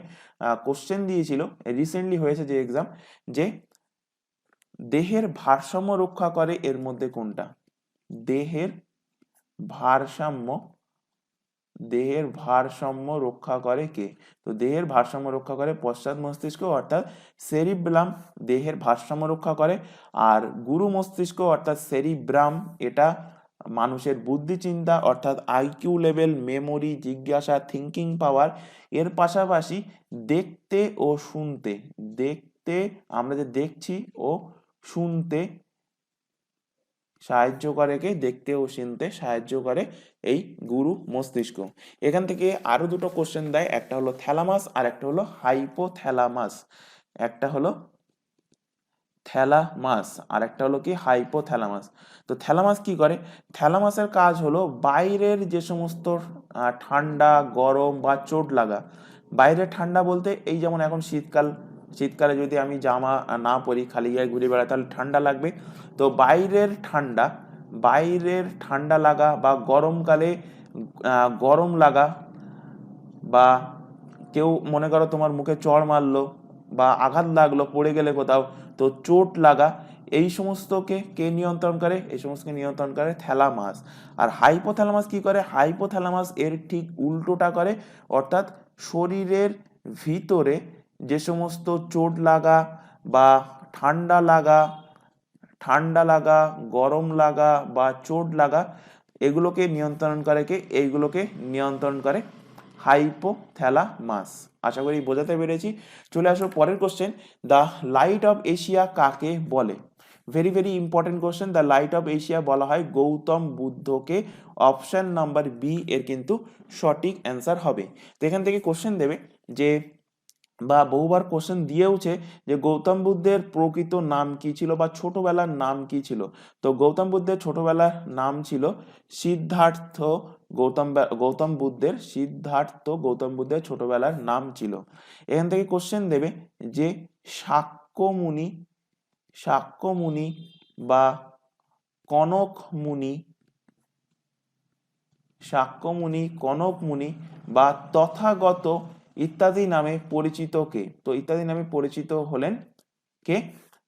কোশ্চেন দিয়েছিল, রিসেন্টলি হয়েছে যে এক্সাম, যে দেহের ভারসাম্য রক্ষা করে এর মধ্যে কোনটা? দেহের ভারসাম্য দেহের ভারসাম্য রক্ষা করে কে? তো দেহের ভারসাম্য রক্ষা করে পশ্চাৎ মস্তিষ্ক অর্থাৎ সেরিব্রাম দেহের ভারসাম্য রক্ষা করে। আর গুরু মস্তিষ্ক অর্থাৎ সেরিব্রাম এটা মানুষের বুদ্ধি চিন্তা অর্থাৎ আইকিউ লেভেল, মেমোরি, জিজ্ঞাসা, থিঙ্কিং পাওয়ার, এর পাশাপাশি দেখতে ও শুনতে, দেখতে আমরা যে দেখছি ও শুনতে সাহায্য করে কে? দেখতে ও শুনতে সাহায্য করে এই গুরু মস্তিষ্ক। এখান থেকে আরো দুটো কোশ্চেন দেয়, একটা হলো থ্যালামাস আর একটা হলো হাইপোথ্যালামাস। একটা হলো থ্যালামাস আর একটা হলো কি হাইপোথ্যালামাস। তো থ্যালামাস কি করে? থ্যালামাসের কাজ হলো বাইরের যে সমস্ত ঠান্ডা, গরম বা চোট লাগা, বাইরের ঠান্ডা বলতে এই যেমন এখন শীতকালে যদি আমি জামা না পরি, খালি গায়ে ঘুরে বেড়াই, তাহলে ঠান্ডা লাগবে। তো বাইরের ঠান্ডা লাগা বা গরমকালে গরম লাগা, বা কেউ মনে করো তোমার মুখে চড় মারলো বা আঘাত লাগলো, পড়ে গেলে কোথাও, তো চোট লাগা, এই সমস্তকে কে নিয়ন্ত্রণ করে? এই সমস্তকে নিয়ন্ত্রণ করে থ্যালামাস। আর হাইপোথ্যালামাস কি করে? হাইপোথ্যালামাস এর ঠিক উল্টোটা করে, অর্থাৎ শরীরের ভিতরে যে সমস্ত চোট লাগা বা ঠান্ডা লাগা ঠান্ডা লাগা, গরম লাগা বা চোট লাগা, এগুলোকে নিয়ন্ত্রণ করে কে? এইগুলোকে নিয়ন্ত্রণ করে হাইপোথ্যালামাস। আশা করি বোঝাতে পেরেছি। চলে আসো পরের question, the light off Asia কাকে বলে? Very very important question. The light off Asia বলা হয় গৌতম বুদ্ধকে। অপশন নাম্বার বি এর কিন্তু সঠিক অ্যান্সার হবে। তো এখান থেকে কোশ্চেন দেবে যে, বা বহুবার কোশ্চেন দিয়েওছে যে গৌতম বুদ্ধের প্রকৃত নাম কি ছিল বা ছোটবেলার নাম কি ছিল। তো গৌতম বুদ্ধের ছোটবেলার নাম ছিল সিদ্ধার্থ। গৌতম বুদ্ধের ছোটবেলার নাম ছিল। এখান থেকে কোশ্চেন দেবে যে শাক্যমুনি বা কনক মুনি বা তথাগত ইত্যাদি নামে পরিচিত কে? তো ইত্যাদি নামে পরিচিত হলেন কে?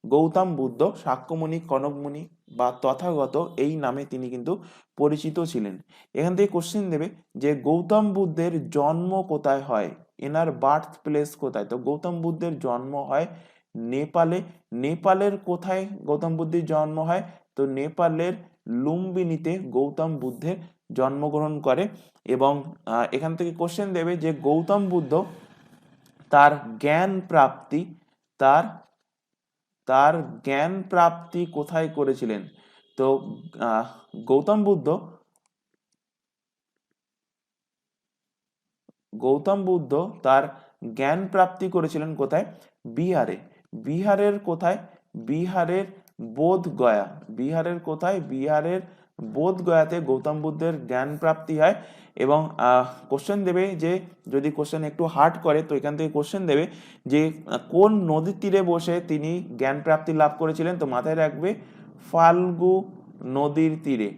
গৌতম বুদ্ধ। শাক্যমুনি, কনকমুনি বা তথাগত এই নামে তিনি কিন্তু পরিচিত ছিলেন। এখান থেকে কোশ্চেন দেবে যে গৌতম বুদ্ধের জন্ম কোথায় হয়? এনার বার্থ প্লেস কোথায়? তো গৌতম বুদ্ধের জন্ম হয় নেপালে। নেপালের কোথায় গৌতম বুদ্ধের জন্ম হয়? তো নেপালের লুম্বিনীতে গৌতম বুদ্ধের জন্মগ্রহণ করে। এবং এখান থেকে কোশ্চেন দেবে যে গৌতম বুদ্ধ তার জ্ঞান প্রাপ্তি তার তার জ্ঞান প্রাপ্তি কোথায় করেছিলেন? তো গৌতম বুদ্ধ তার জ্ঞান প্রাপ্তি করেছিলেন কোথায়? বিহারে। বিহারের কোথায়? বিহারের বোধগয়া। বিহারের কোথায়? বিহারের বোধগয়াতে গৌতম বুদ্ধের জ্ঞান প্রাপ্তি হয়। এবং কোশ্চেন দেবে যে, যদি কোশ্চেন একটু হার্ড করে তো এখান থেকে কোশ্চেন দেবে যে কোন নদীর তীরে বসে তিনি জ্ঞান প্রাপ্তি লাভ করেছিলেন? তো মাথায় রাখবে ফাল্গু নদীর তীরে।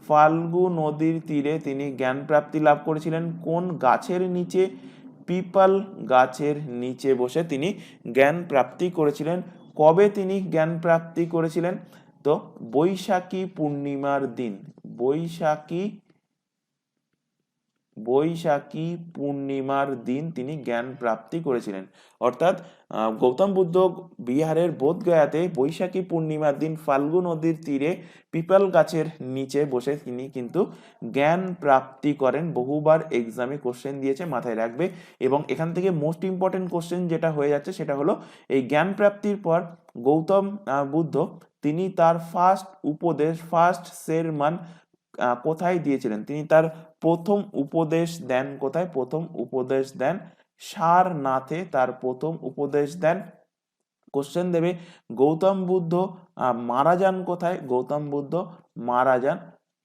ফাল্গু নদীর তীরে তিনি জ্ঞান প্রাপ্তি লাভ করেছিলেন। কোন গাছের নিচে? পিপল গাছের নিচে বসে তিনি জ্ঞান প্রাপ্তি করেছিলেন। কবে তিনি জ্ঞান প্রাপ্তি করেছিলেন? তো বৈশাখী পূর্ণিমার দিন। বৈশাখী পূর্ণিমার দিন তিনি জ্ঞান প্রাপ্তি করেছিলেন। অর্থাৎ গৌতম বুদ্ধ বিহারের বোধগয়াতে বৈশাখী পূর্ণিমার দিন ফাল্গু নদীর তীরে পিপল গাছের নিচে বসে তিনি কিন্তু জ্ঞান প্রাপ্তি করেন। বহুবার এক্সামে কোশ্চেন দিয়েছে, মাথায় রাখবে। এবং এখান থেকে মোস্ট ইম্পর্টেন্ট কোশ্চেন যেটা হয়ে যাচ্ছে সেটা হলো, এই জ্ঞান প্রাপ্তির পর গৌতম বুদ্ধ তিনি তার ফার্স্ট সেরমন কোথায় দিয়েছিলেন? তিনি তার প্রথম উপদেশ দেন কোথায়? প্রথম উপদেশ দেন সারনাথে, তার প্রথম উপদেশ দেন। কোশ্চেন দেবে গৌতম বুদ্ধ মারা যান কোথায়? গৌতম বুদ্ধ মারা যান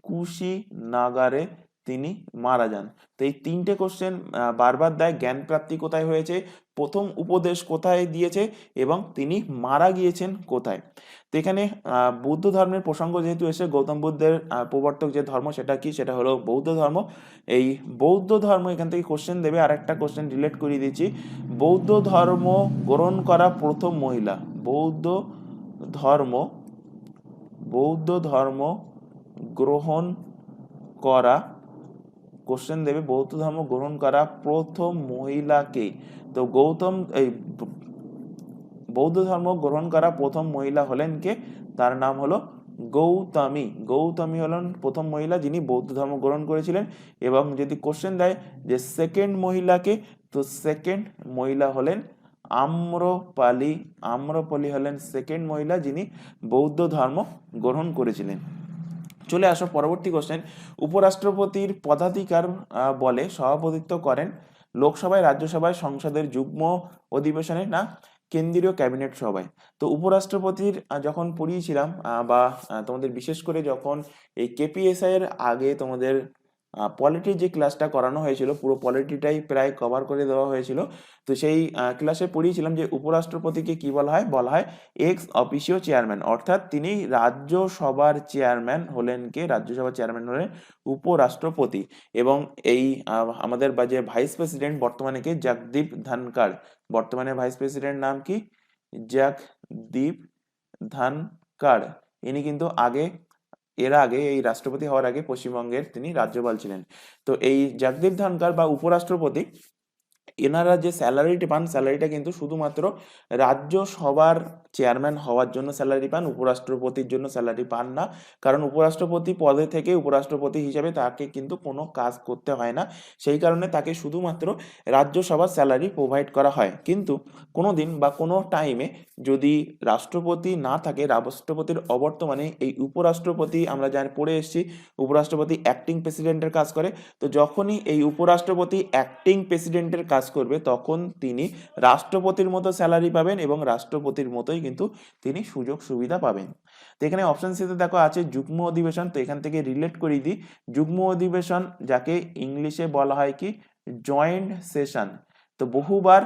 কুশিনাগারে তিনি মারা যান। তো এই তিনটে কোশ্চেন বারবার দেয়। জ্ঞান প্রাপ্তি কোথায় হয়েছে? প্রথম উপদেশ কোথায় দিয়েছে এবং তিনি মারা গিয়েছেন কোথায়। তো এখানে বৌদ্ধ ধর্মের প্রসঙ্গ যেহেতু এসে, গৌতম বুদ্ধের প্রবর্তক যে ধর্ম সেটা কি, সেটা হলো বৌদ্ধ ধর্ম। এই বৌদ্ধ ধর্ম এখান থেকে কোশ্চেন দেবে, আর একটা কোশ্চেন রিলেট করিয়ে দিচ্ছি। বৌদ্ধ ধর্ম গ্রহণ করা প্রথম মহিলা, ধর্ম বৌদ্ধ ধর্ম গ্রহণ করা, কোশ্চেন দেবে বৌদ্ধ ধর্ম গ্রহণ করা প্রথম মহিলাকে। তো বৌদ্ধ ধর্ম গ্রহণ করা প্রথম মহিলা হলেন কে? তার নাম হলো গৌতমী। গৌতমী হলেন প্রথম মহিলা যিনি বৌদ্ধ ধর্ম গ্রহণ করেছিলেন। এবং যদি কোশ্চেন দেয় যে সেকেন্ড মহিলাকে, তো সেকেন্ড মহিলা হলেন আম্রপালি। আম্রপালি হলেন সেকেন্ড মহিলা যিনি বৌদ্ধ ধর্ম গ্রহণ করেছিলেন। চলে আসো পরবর্তী কোশ্চেন। উপরাষ্ট্রপতির পদাধিকার বলে সভাপতিত্ব করেন লোকসভায়, রাজ্যসভায়, সংসদের যুগ্ম অধিবেশনে না কেন্দ্রীয় ক্যাবিনেট সভায়। তো উপরাষ্ট্রপতির যখন পড়িয়েছিলাম বা তোমাদের বিশেষ করে যখন এই কেপিএসআই এর আগে তোমাদের পলিটির যে ক্লাসটা করানো হয়েছিল, পুরো পলিটিটাই প্রায় কভার করে দেওয়া হয়েছিল। তো সেই ক্লাসে পড়িয়েছিলাম যে উপরাষ্ট্রপতিকে কি বলা হয়, বলা হয় এক্স অফিসিও চেয়ারম্যান, অর্থাৎ তিনি রাজ্যসভার চেয়ারম্যান হলেন কে? রাজ্যসভার চেয়ারম্যান হলেন উপরাষ্ট্রপতি। এবং এই আমাদের যে ভাইস প্রেসিডেন্ট বর্তমানে কে? জগদীপ ধনখড়। বর্তমানে ভাইস প্রেসিডেন্ট নাম কি? জগদীপ ধনখড়। ইনি কিন্তু এর আগে এই রাষ্ট্রপতি হওয়ার আগে পশ্চিমবঙ্গের তিনি রাজ্যপাল ছিলেন। তো এই জগদীপ ধনখড় বা উপরাষ্ট্রপতি, এনারা যে স্যালারিটি পান, স্যালারিটা কিন্তু শুধুমাত্র রাজ্যসভার চেয়ারম্যান হওয়ার জন্য স্যালারি পান, উপরাষ্ট্রপতির জন্য স্যালারি পান না। কারণ উপরাষ্ট্রপতি পদে থেকে উপরাষ্ট্রপতি হিসেবে তাকে কিন্তু কোনো কাজ করতে হয় না, সেই কারণে তাকে শুধুমাত্র রাজ্যসভার স্যালারি প্রোভাইড করা হয়। কিন্তু কোনো দিন বা কোনো টাইমে যদি রাষ্ট্রপতি না থাকে, রাষ্ট্রপতির অবর্তমানে এই উপরাষ্ট্রপতি, আমরা জানি পড়ে এসেছি উপরাষ্ট্রপতি অ্যাক্টিং প্রেসিডেন্টের কাজ করে। তো যখনই এই উপরাষ্ট্রপতি অ্যাক্টিং প্রেসিডেন্টের কাজ করবে তখন তিনি রাষ্ট্রপতির মতো স্যালারি পাবেন এবং রাষ্ট্রপতির মতোই কিন্তু তিনি সুযোগ সুবিধা পাবেন। তো এখানে অপশন সিতে দেখো আছে যুগ্ম অধিবেশন। তো এখান থেকে রিলেট করিয়ে দিই, যুগ্ম অধিবেশন যাকে ইংলিশে বলা হয় কি? Joint session. তো বহুবার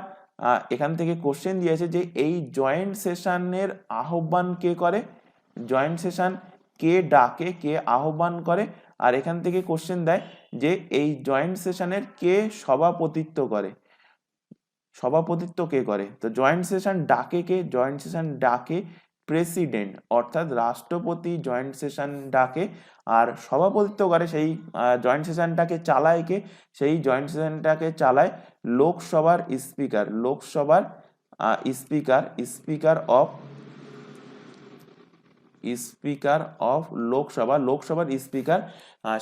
এখান থেকে কোশ্চেন দিয়েছে যে এই জয়েন্ট সেশনের আহ্বান কে করে, জয়েন্ট সেশন কে ডাকে, কে আহ্বান করে। আর এখান থেকে কোশ্চেন দেয় যে এই জয়েন্ট সেশনের কে সভাপতিত্ব করে, সভাপতিত্ব কে করে। তো জয়েন্ট সেশন ডাকে কে? জয়েন্ট সেশন ডাকে প্রেসিডেন্ট, অর্থাৎ রাষ্ট্রপতি জয়েন্ট সেশন ডাকে। আর সভাপতিত্ব করে, সেই জয়েন্ট সেশনটাকে চালায় কে? সেই জয়েন্ট সেশনটাকে চালায় লোকসভার স্পিকার। লোকসভার স্পিকার, স্পিকার অফ লোকসভা, লোকসভার স্পিকার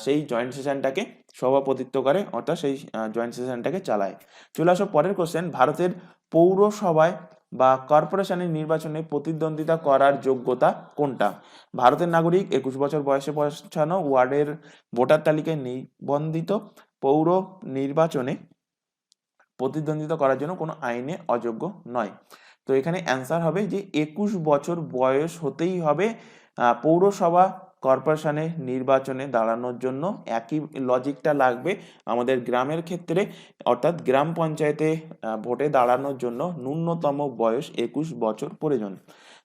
সেই জয়েন্ট সেশনটাকে সভাপতিত্ব করে, অর্থাৎ সেই জয়েন্ট সেশনটাকে চালায়। চলে আসো পরের কোশ্চেন। ভারতের পৌরসভায় বা কর্পোরেশনের নির্বাচনে প্রতিদ্বন্দ্বিতা করার যোগ্যতা কোনটা? ভারতের নাগরিক, 21 বছর বয়সে পৌঁছানো, ওয়ার্ডের ভোটার তালিকায় নিবন্ধিত, পৌর নির্বাচনে প্রতিদ্বন্দ্বিতা করার জন্য কোনো আইনে অযোগ্য নয়। তো এখানে অ্যান্সার হবে যে 21 বছর বয়স হতেই হবে পৌরসভা কর্পোরেশনে নির্বাচনে দাঁড়ানোর জন্য। একই লজিকটা লাগবে আমাদের গ্রামের ক্ষেত্রে, অর্থাৎ গ্রাম পঞ্চায়েতে ভোটে দাঁড়ানোর জন্য ন্যূনতম বয়স 21 বছর প্রয়োজন।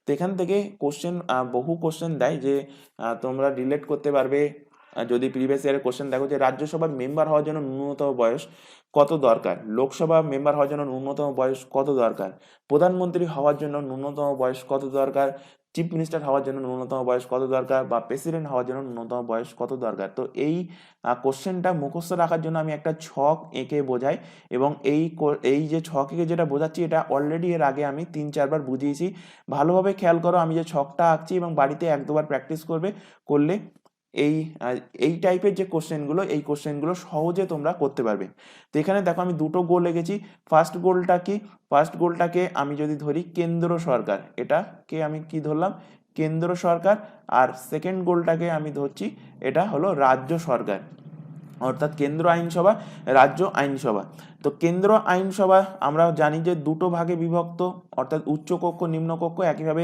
তো এখান থেকে কোশ্চেন, বহু কোশ্চেন দেয় যে তোমরা রিলেট করতে পারবে। যদি প্রিভিয়াস ইয়ারের কোশ্চেন দেখো যে রাজ্যসভার মেম্বার হওয়ার জন্য ন্যূনতম বয়স কত দরকার, লোকসভা মেম্বার হওয়ার জন্য ন্যূনতম বয়স কত দরকার, প্রধানমন্ত্রী হওয়ার জন্য ন্যূনতম বয়স কত দরকার, চিফ মিনিস্টার হওয়ার জন্য ন্যূনতম বয়স কত দরকার, বা প্রেসিডেন্ট হওয়ার জন্য ন্যূনতম বয়স কত দরকার। তো এই কোশ্চেনটা মুখস্থ রাখার জন্য আমি একটা ছক এঁকে বোঝাই, এবং এই যে ছক এঁকে যেটা বোঝাচ্ছি এটা অলরেডি এর আগে আমি 3-4 বার বুঝিয়েছি। ভালোভাবে খেয়াল করো, আমি যে ছকটা আঁকছি এবং বাড়িতে 1-2 বার প্র্যাকটিস করলে এই টাইপের যে কোশ্চেনগুলো, এই কোশ্চেনগুলো সহজে তোমরা করতে পারবে। তো এখানে দেখো আমি দুটো গোল এঁকেছি। ফার্স্ট গোলটা কি? ফার্স্ট গোলটাকে আমি যদি ধরি কেন্দ্র সরকার, এটাকে আমি কি ধরলাম? কেন্দ্র সরকার। আর সেকেন্ড গোলটাকে আমি ধরছি, এটা হলো রাজ্য সরকার, অর্থাৎ কেন্দ্র আইনসভা, রাজ্য আইনসভা। তো কেন্দ্র আইনসভা আমরা জানি যে দুটো ভাগে বিভক্ত, অর্থাৎ উচ্চকক্ষ নিম্নকক্ষ। একইভাবে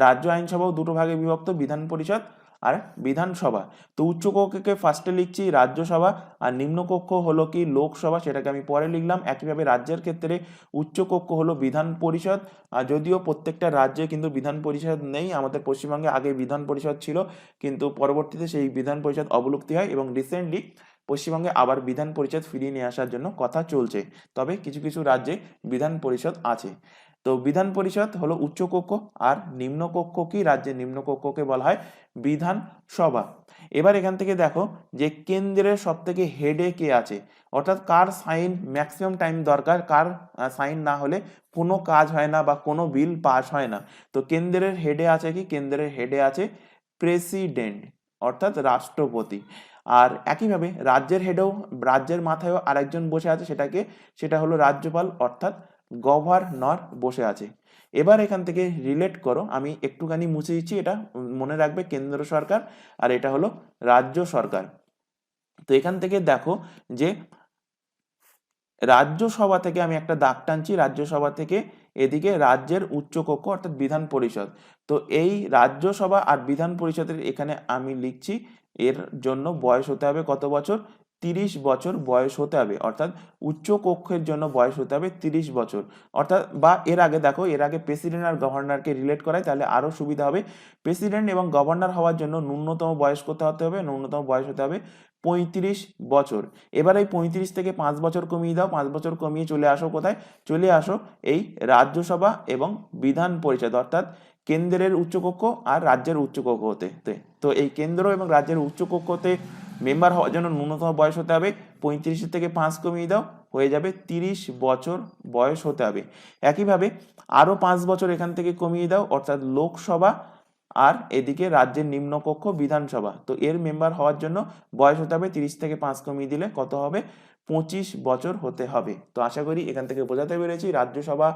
রাজ্য আইনসভাও দুটো ভাগে বিভক্ত, বিধান পরিষদ আর বিধানসভা। তো উচ্চকক্ষকে ফার্স্টে লিখছি রাজ্যসভা, আর নিম্নকক্ষ হলো কি লোকসভা, সেটাকে আমি পরে লিখলাম। একইভাবে রাজ্যের ক্ষেত্রে উচ্চকক্ষ হলো বিধান পরিষদ, আর যদিও প্রত্যেকটা রাজ্যে কিন্তু বিধান পরিষদ নেই। আমাদের পশ্চিমবঙ্গে আগে বিধান পরিষদ ছিল, কিন্তু পরবর্তীতে সেই বিধান পরিষদ অবলুপ্তি হয় এবং রিসেন্টলি পশ্চিমবঙ্গে আবার বিধান পরিষদ ফিরিয়ে নিয়ে আসার জন্য কথা চলছে। তবে কিছু কিছু রাজ্যে বিধান পরিষদ আছে। তো বিধান পরিষদ হলো উচ্চকক্ষ, আর নিম্নকক্ষ কি রাজ্যের নিম্নকক্ষকে বলা হয় বিধানসভা। এবার এখান থেকে দেখো যে কেন্দ্রের সব থেকে হেডে কে আছে, অর্থাৎ কার সাইন ম্যাক্সিমাম টাইম দরকার, কার সাইন না হলে কোনো কাজ হয় না বা কোনো বিল পাস হয় না। তো কেন্দ্রের হেডে আছে কি, কেন্দ্রের হেডে আছে প্রেসিডেন্ট, অর্থাৎ রাষ্ট্রপতি। আর একইভাবে রাজ্যের হেডেও, রাজ্যের মাথায়ও আরেকজন বসে আছে, সেটা হলো রাজ্যপাল, অর্থাৎ গভর্নর বসে আছে। এবার এখান থেকে রিলেট করো, আমি একটুখানি মুছে দিচ্ছি, এটা মনে রাখবে কেন্দ্র সরকার আর এটা হলো রাজ্য সরকার। তো এখান থেকে দেখো যে রাজ্যসভা থেকে আমি একটা দাগ টানছি, রাজ্যসভা থেকে এদিকে রাজ্যের উচ্চকক্ষ অর্থাৎ বিধান পরিষদ। তো এই রাজ্যসভা আর বিধান পরিষদের এখানে আমি লিখছি এর জন্য বয়স হতে হবে কত বছর, 30 বছর বয়স হতে হবে, অর্থাৎ উচ্চ কক্ষের জন্য বয়স হতে হবে 30 বছর। অর্থাৎ বা এর আগে দেখো, এর আগে প্রেসিডেন্ট আর গভর্নরকে রিলেট করায় তাহলে আরো সুবিধা হবে। প্রেসিডেন্ট এবং গভর্নর হওয়ার জন্য ন্যূনতম বয়স কত হতে হবে, ন্যূনতম বয়স হতে হবে 35 বছর। এবার এই 35 থেকে 5 বছর কমিয়ে দাও, 5 বছর কমিয়ে চলে আসো কোথায়, চলে আসো এই রাজ্যসভা এবং বিধান পরিষদ, অর্থাৎ কেন্দ্রের উচ্চকক্ষ আর রাজ্যের উচ্চকক্ষ হতে। তো এই কেন্দ্র এবং রাজ্যের উচ্চকক্ষতে মেম্বার হওয়ার জন্য ন্যূনতম বয়স হতে হবে 35 থেকে 5 কমিয়ে দাও, হয়ে যাবে 30 বছর বয়স হতে হবে। একইভাবে আরো 5 বছর এখান থেকে কমিয়ে দাও, অর্থাৎ লোকসভা আর এদিকে রাজ্যের নিম্নকক্ষ বিধানসভা। তো এর মেম্বার হওয়ার জন্য বয়স হতে হবে 30 থেকে 5 কমিয়ে দিলে কত হবে, 25 বছর হতে হবে। তো আশা করি এখান থেকে বোঝাতে পেরেছি রাজ্যসভা,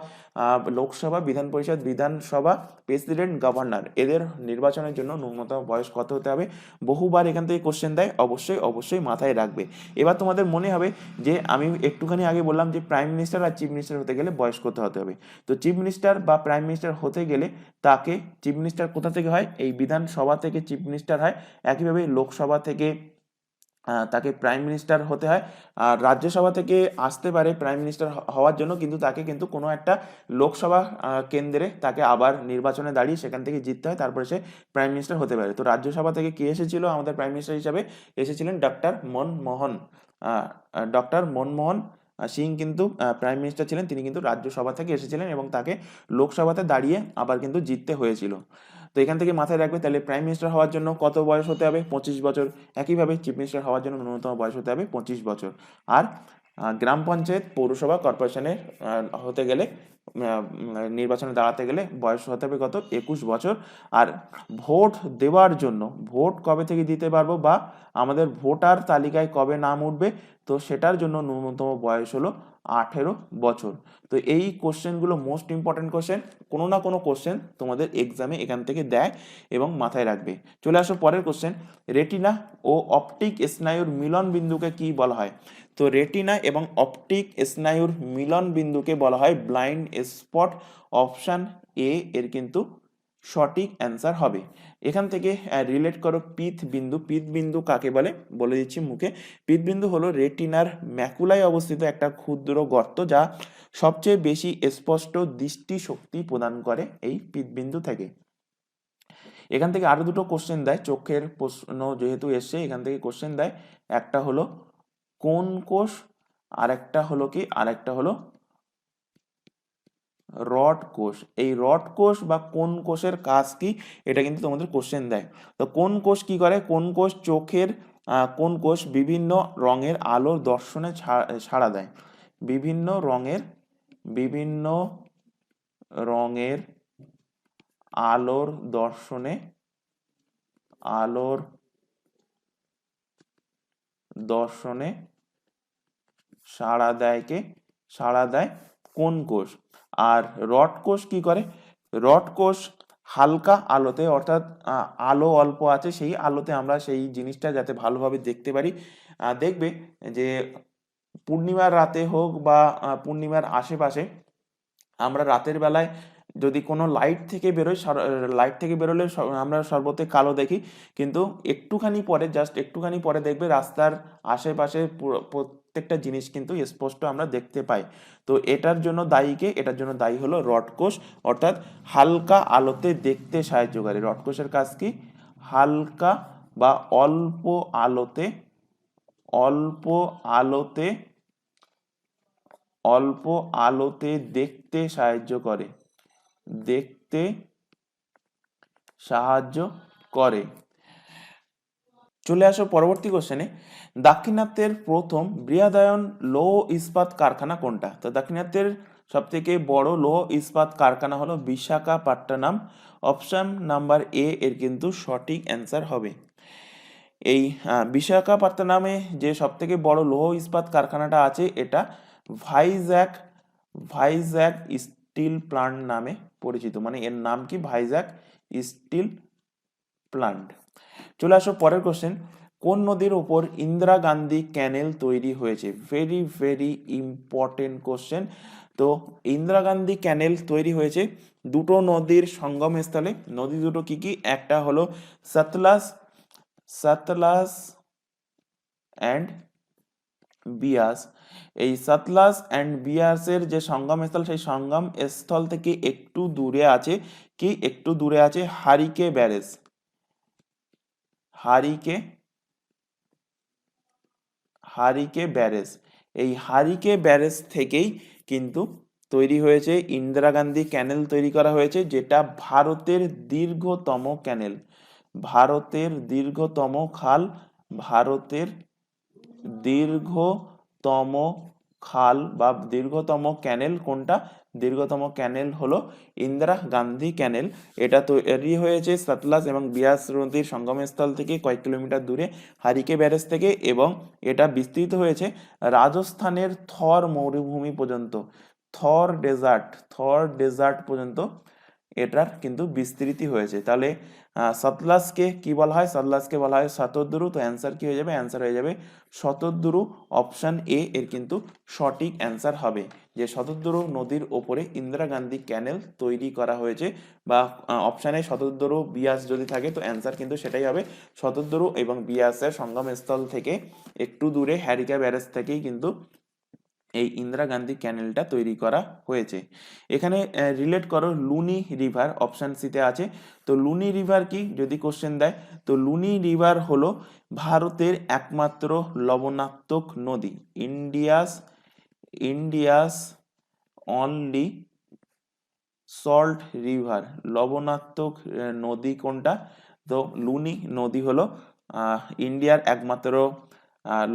লোকসভা, বিধান পরিষদ, বিধানসভা, প্রেসিডেন্ট, গভর্নর, এদের নির্বাচনের জন্য ন্যূনতম বয়স কত হতে হবে। বহুবার এখান থেকে কোশ্চেন দেয়, অবশ্যই অবশ্যই মাথায় রাখবে। এবার তোমাদের মনে হবে যে আমি একটুখানি আগে বললাম যে প্রাইম মিনিস্টার আর চিফ মিনিস্টার হতে গেলে বয়স কত হতে হবে। তো চিফ মিনিস্টার বা প্রাইম মিনিস্টার হতে গেলে তাকে, চিফ মিনিস্টার কোথা থেকে হয়, এই বিধানসভা থেকে চিফ মিনিস্টার হয়। একইভাবে লোকসভা থেকে তাকে প্রাইম মিনিস্টার হতে হয়। আর রাজ্যসভা থেকে আসতে পারে প্রাইম মিনিস্টার হওয়ার জন্য, কিন্তু তাকে কিন্তু কোনো একটা লোকসভা কেন্দ্রে তাকে আবার নির্বাচনে দাঁড়িয়ে সেখান থেকে জিততে হয়, তারপরে সে প্রাইম মিনিস্টার হতে পারে। তো রাজ্যসভা থেকে কে এসেছিল আমাদের প্রাইম মিনিস্টার হিসাবে, এসেছিলেন ডক্টর মনমোহন, ডক্টর মনমোহন সিং কিন্তু প্রাইম মিনিস্টার ছিলেন, তিনি কিন্তু রাজ্যসভা থেকে এসেছিলেন এবং তাকে লোকসভাতে দাঁড়িয়ে আবার কিন্তু জিততে হয়েছিল। তো এখান থেকে মাথায় রাখবে, তাহলে প্রাইম মিনিস্টার হওয়ার জন্য কত বয়স হতে হবে, 25 বছর। একইভাবে চিফ মিনিস্টার হওয়ার জন্য ন্যূনতম বয়স হতে হবে 25 বছর। আর গ্রাম পঞ্চায়েত, পৌরসভা, কর্পোরেশনের হতে গেলে, নির্বাচনে দাঁড়াতে গেলে বয়স হতে হবে কত, 21 বছর। আর ভোট দেওয়ার জন্য, ভোট কবে থেকে দিতে পারবো বা আমাদের ভোটার তালিকায় কবে নাম উঠবে, তো সেটার জন্য ন্যূনতম বয়স হলো 18 বছর। তো এই কোশ্চেনগুলো মোস্ট ইম্পর্টেন্ট কোশ্চেন, কোনো না কোনো কোশ্চেন তোমাদের এক্সামে এখান থেকে দেয় এবং মাথায় রাখবে। চলে আসো পরের কোশ্চেন, রেটিনা ও অপটিক স্নায়ুর মিলন বিন্দুকে কি বলা হয়। তো রেটিনা এবং অপটিক স্নায়ুর মিলন বিন্দুকে বলা হয় ব্লাইন্ড স্পট। অপশন এ এর কিন্তু সঠিক অ্যান্সার হবে। এখান থেকে রিলেট করো পিত বিন্দু। পিত বিন্দু কাকে বলে বলে দিচ্ছি মুখে। পিত বিন্দু হলো রেটিনার ম্যাকুলায় অবস্থিত একটা ক্ষুদ্র গর্ত, যা সবচেয়ে বেশি স্পষ্ট দৃষ্টিশক্তি প্রদান করে এই পিত বিন্দু থেকে। এখান থেকে আরো দুটো কোশ্চেন দেয়, চোখের প্রশ্ন যেহেতু এসছে এখান থেকে কোশ্চেন দেয়। একটা হলো কোন কোষ, আরেকটা হলো কি, আরেকটা হলো রড কোষ। এই রড কোষ বা কোন কোষের কাজ কি, এটা কিন্তু তোমাদের কোশ্চেন দেয়। তো কোন কোষ কি করে, কোন কোষ চোখের, কোন কোষ বিভিন্ন রঙের আলোর দর্শনে সাড়া দেয়, বিভিন্ন বিভিন্ন রঙের আলোর দর্শনে, আলোর দর্শনে সাড়া দেয় কে, সাড়া দেয় কোন কোষ। আর রড কোষ কি করে, রড কোষ হালকা আলোতে, অর্থাৎ আলো অল্প আছে সেই আলোতে আমরা সেই জিনিসটা যাতে ভালোভাবে দেখতে পারি। দেখবে যে পূর্ণিমার রাতে হোক বা পূর্ণিমার আশেপাশে আমরা রাতের বেলায় যদি কোনো লাইট থেকে বেরোয়, লাইট থেকে বেরোলে আমরা সর্বত্র কালো দেখি, কিন্তু একটুখানি পরে, জাস্ট একটুখানি পরে দেখবে রাস্তার আশেপাশে প্রত্যেকটা জিনিস কিন্তু স্পষ্ট আমরা দেখতে পাই। তো এটার জন্য এটার জন্য দায়ী হলো রড কোষ, অর্থাৎ হালকা আলোতে দেখতে সাহায্যকারী। রড কোষের কাজ কি? হালকা বা অল্প আলোতে, অল্প আলোতে, অল্প আলোতে দেখতে সাহায্য করে, দেখতে সাহায্য করে। চলে আসো পরবর্তী কোশ্চেনে। দাক্ষিণাত্যের প্রথম বৃহদায়ন লৌহ ইস্পাত কারখানা কোনটা? তো দাক্ষিণাত্যের সব থেকে বড় লৌহ ইস্পাত কারখানা হলো বিশাখাপট্টনম। অপশন নাম্বার এ এর কিন্তু সঠিক অ্যান্সার হবে। এই বিশাখাপট্টনমে যে সব থেকে বড় লৌহ ইস্পাত কারখানাটা আছে, এটা ভাইজ্যাক, ভাইজ্যাক স্টিল প্লান্ট নামে পরিচিত। মানে এর নাম কি? Vizag still plant. চলে আসো পরের কোশ্চেন। কোন নদীর ওপর ইন্দিরা গান্ধী ক্যানেল তৈরি হয়েছে? Very very important question. তো ইন্দিরা গান্ধী ক্যানেল তৈরি হয়েছে দুটো নদীর সঙ্গম স্থলে। নদী দুটো কি কি? একটা হলো সতলাজ, সতলাজ অ্যান্ড বিয়াস। এই সতলাজ অ্যান্ড বিয়াসের যে সঙ্গম স্থল, সেই সঙ্গম স্থল থেকে একটু দূরে আছে কি? একটু দূরে আছে হারিকে ব্যারেজ। হারিকে, হারিকে ব্যারেজ। এই হারিকে ব্যারেজ থেকেই কিন্তু তৈরি হয়েছে ইন্দিরা গান্ধী ক্যানেল তৈরি করা হয়েছে, যেটা ভারতের দীর্ঘতম ক্যানেল, ভারতের দীর্ঘতম খাল, ভারতের দীর্ঘতম খাল বা দীর্ঘতম ক্যানেল কোনটা? দীর্ঘতম ক্যানেল হলো ইন্দিরা গান্ধী ক্যানেল। এটা তৈরি হয়েছে সতলাজ এবং বিয়াস নদীর সঙ্গমস্থল থেকে কয়েক কিলোমিটার দূরে হারিকে ব্যারেজ থেকে, এবং এটা বিস্তৃত হয়েছে রাজস্থানের থর মরুভূমি পর্যন্ত। থর ডেজার্ট, থর ডেজার্ট পর্যন্ত এটার কিন্তু বিস্তৃতি হয়েছে। তাহলে সতলাজকে কি বলা হয়? সতলাজকে বলা হয় শতদ্রু। তো অ্যান্সার কি হয়ে যাবে? অ্যান্সার হয়ে যাবে শতদ্রু। অপশন এ এর কিন্তু সঠিক অ্যান্সার হবে, যে শতদ্রু নদীর ওপরে ইন্দিরা গান্ধী ক্যানেল তৈরি করা হয়েছে। বা অপশানে শতদ্রু বিয়াস যদি থাকে, তো অ্যান্সার কিন্তু সেটাই হবে। শতদ্রু এবং বিয়াসের সঙ্গমস্থল থেকে একটু দূরে হ্যারিকা ব্যারেজ থেকেই কিন্তু এই ইন্দিরা গান্ধী ক্যানেলটা তৈরি করা হয়েছে। এখানে রিলেট করো লুনি রিভার, অপশন সিতে আছে। তো লুনি রিভার কি যদি কোশ্চেন দেয়, তো লুনি রিভার হলো ভারতের একমাত্র লবণাত্মক নদী। India's, India's only salt river. লবণাত্মক নদী কোনটা? তো লুনি নদী হলো ইন্ডিয়ার একমাত্র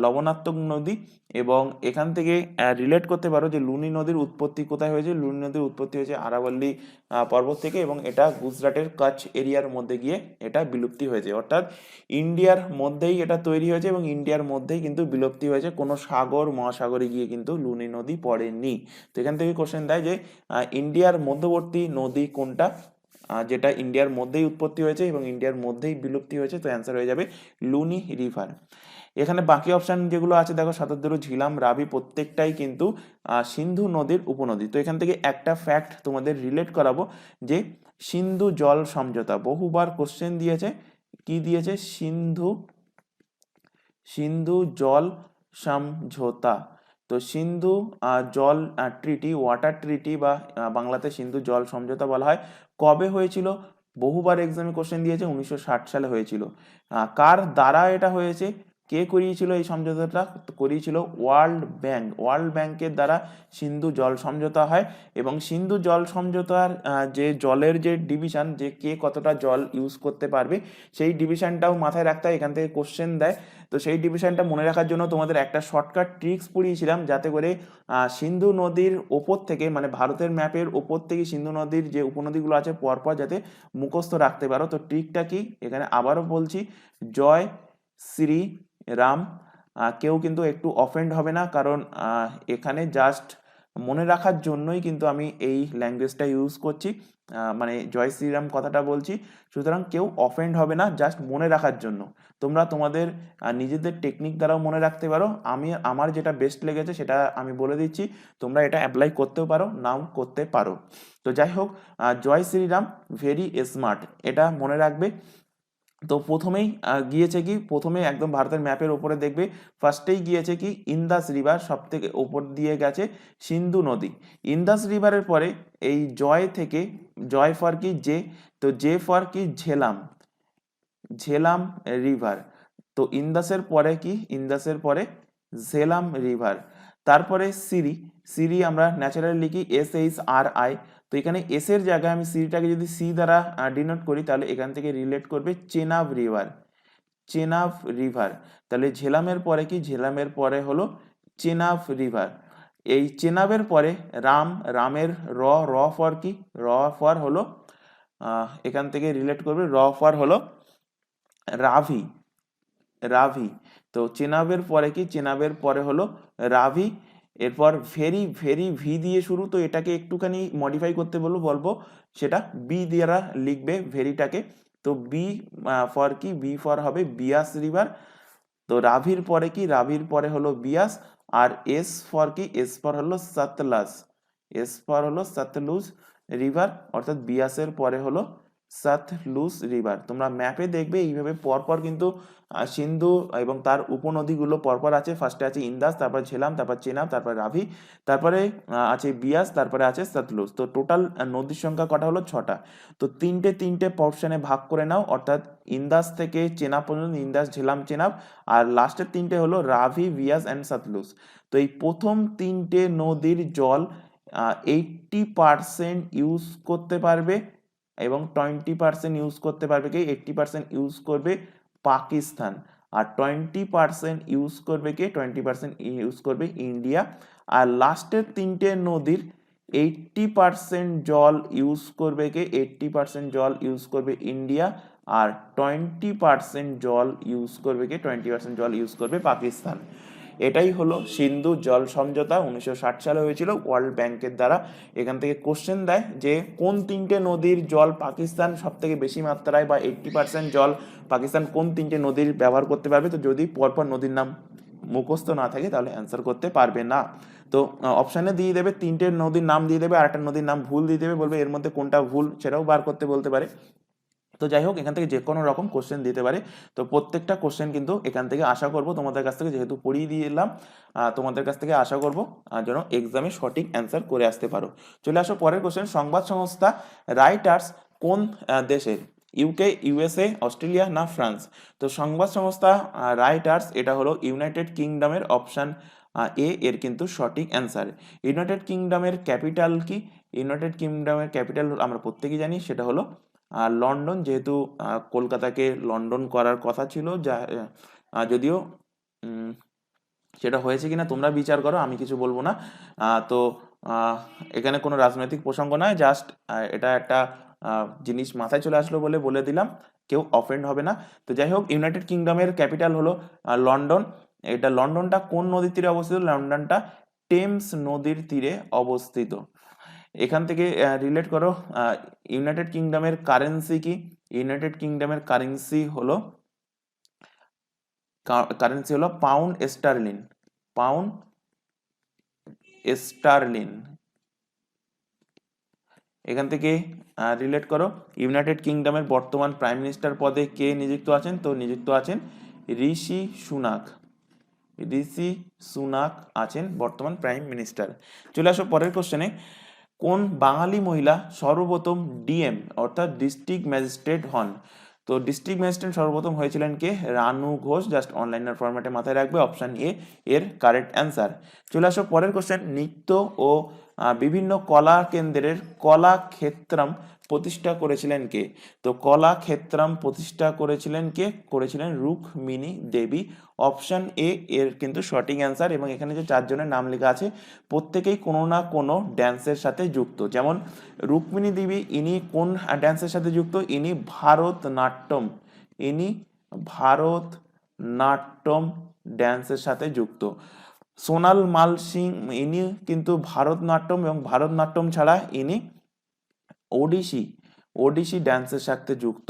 লবণাত্মক নদী। এবং এখান থেকে রিলেট করতে পারো যে লুনি নদীর উৎপত্তি কোথায় হয়েছে। লুনি নদীর উৎপত্তি হয়েছে আরাবল্লী পর্বত থেকে, এবং এটা গুজরাটের কচ্ছ এরিয়ার মধ্যে গিয়ে এটা বিলুপ্তি হয়েছে। অর্থাৎ ইন্ডিয়ার মধ্যেই এটা তৈরি হয়েছে এবং ইন্ডিয়ার মধ্যেই কিন্তু বিলুপ্তি হয়েছে, কোনো সাগর মহাসাগরে গিয়ে কিন্তু লুনি নদী পড়েনি। তো এখান থেকে কোশ্চেন দেয় যে ইন্ডিয়ার মধ্যবর্তী নদী কোনটা, যেটা ইন্ডিয়ার মধ্যেই উৎপত্তি হয়েছে এবং ইন্ডিয়ার মধ্যেই বিলুপ্তি হয়েছে। তো অ্যান্সার হয়ে যাবে লুনি রিভার। এখানে বাকি অপশন যেগুলো আছে দেখো, শতদ্রু, ঝিলাম, রাবি প্রত্যেকটাই কিন্তু সিন্ধু নদীর উপনদী। তো এখান থেকে একটা ফ্যাক্ট তোমাদের রিলেট করাবো, যে সিন্ধু জল সমঝোতা বহুবার কোশ্চেন দিয়েছে। কি দিয়েছে? সিন্ধু, সিন্ধু জল সমঝোতা। তো সিন্ধু জল ট্রিটি, ওয়াটার ট্রিটি, বা বাংলাতে সিন্ধু জল সমঝোতা বলা হয়, কবে হয়েছিল? বহুবার এক্সামে কোশ্চেন দিয়েছে, 1960 সালে হয়েছিল। কার দ্বারা এটা হয়েছে? কে করিয়েছিল এই সমঝোতাটা? করিয়েছিল ওয়ার্ল্ড ব্যাংক। ওয়ার্ল্ড ব্যাংকের দ্বারা সিন্ধু জল সমঝোতা হয়। এবং সিন্ধু জল সমঝোতার যে জলের যে ডিভিশন, যে কে কতটা জল ইউজ করতে পারবে, সেই ডিভিশনটাও মাথায় রাখতে হয়। এখান থেকে কোশ্চেন দেয়। তো সেই ডিভিশনটা মনে রাখার জন্য তোমাদের একটা শর্টকাট ট্রিক্স পড়িয়েছিলাম, যাতে করে সিন্ধু নদীর ওপর থেকে, মানে ভারতের ম্যাপের ওপর থেকে সিন্ধু নদীর যে উপনদীগুলো আছে পরপর যাতে মুখস্থ রাখতে পারো। তো ট্রিকটা কি? এখানে আবারও বলছি, জয় শ্রী রাম। কেউ কিন্তু একটু অফেন্ড হবে না, কারণ এখানে জাস্ট মনে রাখার জন্যই কিন্তু আমি এই ল্যাঙ্গুয়েজটা ইউজ করছি, মানে জয় শ্রীরাম কথাটা বলছি। সুতরাং কেউ অফেন্ড হবে না, জাস্ট মনে রাখার জন্য। তোমরা তোমাদের নিজেদের টেকনিক দ্বারাও মনে রাখতে পারো। আমার যেটা বেস্ট লেগেছে সেটা আমি বলে দিচ্ছি, তোমরা এটা অ্যাপ্লাই করতেও পারো, নাও করতে পারো। তো যাই হোক, জয় শ্রীরাম ভেরি স্মার্ট, এটা মনে রাখবে। তো প্রথমেই গিয়েছে কি, প্রথমে একদম ভারতের ম্যাপের ওপরে দেখবে ফার্স্টেই গিয়েছে কি ইন্দাস রিভার, সব থেকে ওপর দিয়ে গেছে সিন্ধু নদী। ইন্দাস রিভারের পরে এই জয় থেকে, জয় ফর কি জে, তো জে ফর কি ঝেলাম, ঝেলাম রিভার। তো ইন্দাসের পরে কি, ইন্দাসের পরে ঝেলাম রিভার। তারপরে সিরি, সিরি আমরা ন্যাচারালি লিখি SHRI। তো এখানে এস এর জায়গায় আমি সিরিটাকে যদি সি দ্বারা ডিনোট করি, তাহলে এখান থেকে রিলেট করবে চেনাব রিভার, চেনাব রিভার। তাহলে ঝেলামের পরে কি, ঝেলামের পরে হলো চেনাব রিভার। এই চেনাবের পরে রাম, রামের র ফর কি, র ফর হলো এখান থেকে রিলেট করবে, র ফর হলো রাভি, রাভি। তো চেনাবের পরে কি, চেনাবের পরে হলো রাভি। এরপর ভেরি, ভেরি ভি দিয়ে শুরু, তো এটাকে একটুখানি মডিফাই করতে বলবো, সেটা বি দ্বারা লিখবে ভেরিটাকে। তো বি ফর কি, বি ফর হবে বিয়াস রিভার। তো রাভির পরে কি, রাভির পরে হলো বিয়াস। আর এস ফর কি, এস ফর হলো সতলাজ, এস ফর হলো সতলুজ রিভার, অর্থাৎ বিয়াসের পরে হলো সতলুজ রিভার। তোমরা ম্যাপে দেখবে এইভাবে পরপর কিন্তু সিন্ধু এবং তার উপনদীগুলো পরপর আছে। ফার্স্টে আছে ইন্দাস, তারপর ঝেলাম, তারপর চেনাব, তারপর রাভি, তারপরে আছে বিয়াস, তারপরে আছে সতলুজ। তো টোটাল নদীর সংখ্যা কটা হলো, 6টা। তো তিনটে তিনটে পোর্শনে ভাগ করে নাও, অর্থাৎ ইন্দাস থেকে চেনাব পর্যন্ত, ইন্দাস ঝেলাম চেনাব, আর লাস্টের তিনটে হলো রাভি, বিয়াস অ্যান্ড সতলুজ। তো এই প্রথম তিনটে নদীর জল 80% ইউজ করতে পারবে, এবং 20% ইউজ করতে পারবে কে, 80% ইউজ করবে পাকিস্তান, আর 20% ইউজ করবে কে, 20% ইউজ করবে ইন্ডিয়া। আর লাস্টের তিনটে নদীর 80% জল ইউজ করবে কে, 80% জল ইউজ করবে ইন্ডিয়া, আর 20% জল ইউজ করবে কে, 20% জল ইউজ করবে পাকিস্তান। এটাই হলো সিন্ধু জল সমঝোতা, 1960 সালে হয়েছিল ওয়ার্ল্ড ব্যাংকের দ্বারা। এখান থেকে কোশ্চেন দেয় যে কোন তিনটে নদীর জল পাকিস্তান সব থেকে বেশি মাত্রায়, বা 80% জল পাকিস্তান কোন তিনটে নদীর ব্যবহার করতে পারবে। তো যদি পরপর নদীর নাম মুখস্থ না থাকে তাহলে অ্যান্সার করতে পারবে না। তো অপশানে দিয়ে দেবে, তিনটে নদীর নাম দিয়ে দেবে, আর একটা নদীর নাম ভুল দিয়ে দেবে, বলবে এর মধ্যে কোনটা ভুল, সেটাও বার করতে বলতে পারে। তো যাই হোক, এখান থেকে যে কোনো রকম কোশ্চেন দিতে পারে। তো প্রত্যেকটা কোশ্চেন কিন্তু এখান থেকে আশা করব তোমাদের কাছ থেকে, যেহেতু পড়িয়ে দিয়ে এলাম, তোমাদের কাছ থেকে আশা করব যেন এক্সামে সঠিক অ্যান্সার করে আসতে পারো। চলে আসো পরের কোশ্চেন, সংবাদ সংস্থা রাইটার্স কোন দেশের, ইউকে, ইউএসএ, অস্ট্রেলিয়া না ফ্রান্স। তো সংবাদ সংস্থা রাইটার্স এটা হলো ইউনাইটেড কিংডমের, অপশান এর কিন্তু সঠিক অ্যান্সার। ইউনাইটেড কিংডমের ক্যাপিটাল কি, ইউনাইটেড কিংডমের ক্যাপিটাল আমরা প্রত্যেকেই জানি, সেটা হলো লন্ডন। যেহেতু কলকাতাকে লন্ডন করার কথা ছিল, যা যদিও সেটা হয়েছে কিনা তোমরা বিচার করো, আমি কিছু বলবো না। তো এখানে কোনো রাজনৈতিক প্রসঙ্গ নয়, জাস্ট এটা একটা জিনিস মাথায় চলে আসলো বলে বলে দিলাম, কেউ অফেন্ড হবে না। তো যাই হোক, ইউনাইটেড কিংডমের ক্যাপিটাল হলো লন্ডন। এটা লন্ডনটা কোন নদীর তীরে অবস্থিত, লন্ডনটা টেমস নদীর তীরে অবস্থিত। এখান থেকে রিলেট করো, ইউনাইটেড কিংডমের কারেন্সি কি, ইউনাইটেড কিংডমের কারেন্সি হলো পাউন্ড স্টারলিন, পাউন্ড স্টারলিন। এখান থেকে রিলেট করো, ইউনাইটেড কিংডমের বর্তমান প্রাইম মিনিস্টার পদে কে নিযুক্ত আছেন, তো নিযুক্ত আছেন ঋষি সুনাক, ঋষি সুনাক আছেন বর্তমান প্রাইম মিনিস্টার। চলে আসো পরের কোশ্চেনে, কোন বাঙালি মহিলা সর্বপ্রথম ডিএম অর্থাৎ ডিস্ট্রিক্ট ম্যাজিস্ট্রেট হন। তো ডিস্ট্রিক্ট ম্যাজিস্ট্রেট সর্বপ্রথম হয়েছিলেন কে, রানু ঘোষ। জাস্ট অনলাইনের ফরম্যাটে মাথায় রাখবে, অপশন এ এর কারেক্ট অ্যান্সার। চলে আসো পরের কোশ্চেন, নৃত্য ও বিভিন্ন কলা কেন্দ্রের কলাক্ষেত্রম প্রতিষ্ঠা করেছিলেন কে। তো কলাক্ষেত্রম প্রতিষ্ঠা করেছিলেন কে, করেছিলেন রুক্মিণী দেবী। অপশন এ এর কিন্তু সঠিক অ্যান্সার। এবং এখানে যে 4 জনের নাম লেখা আছে প্রত্যেকেই কোনো না কোনো ড্যান্সের সাথে যুক্ত। যেমন রুক্মিণী দেবী, ইনি কোন ড্যান্সের সাথে যুক্ত, ইনি ভারতনাট্যম, ইনি ভারতনাট্যম ড্যান্সের সাথে যুক্ত। সোনাল মাল সিং, ইনি কিন্তু ভারতনাট্যম এবং ভারতনাট্যম ছাড়া ইনি ওডিসি ওডিসি ড্যান্সের সাথে যুক্ত।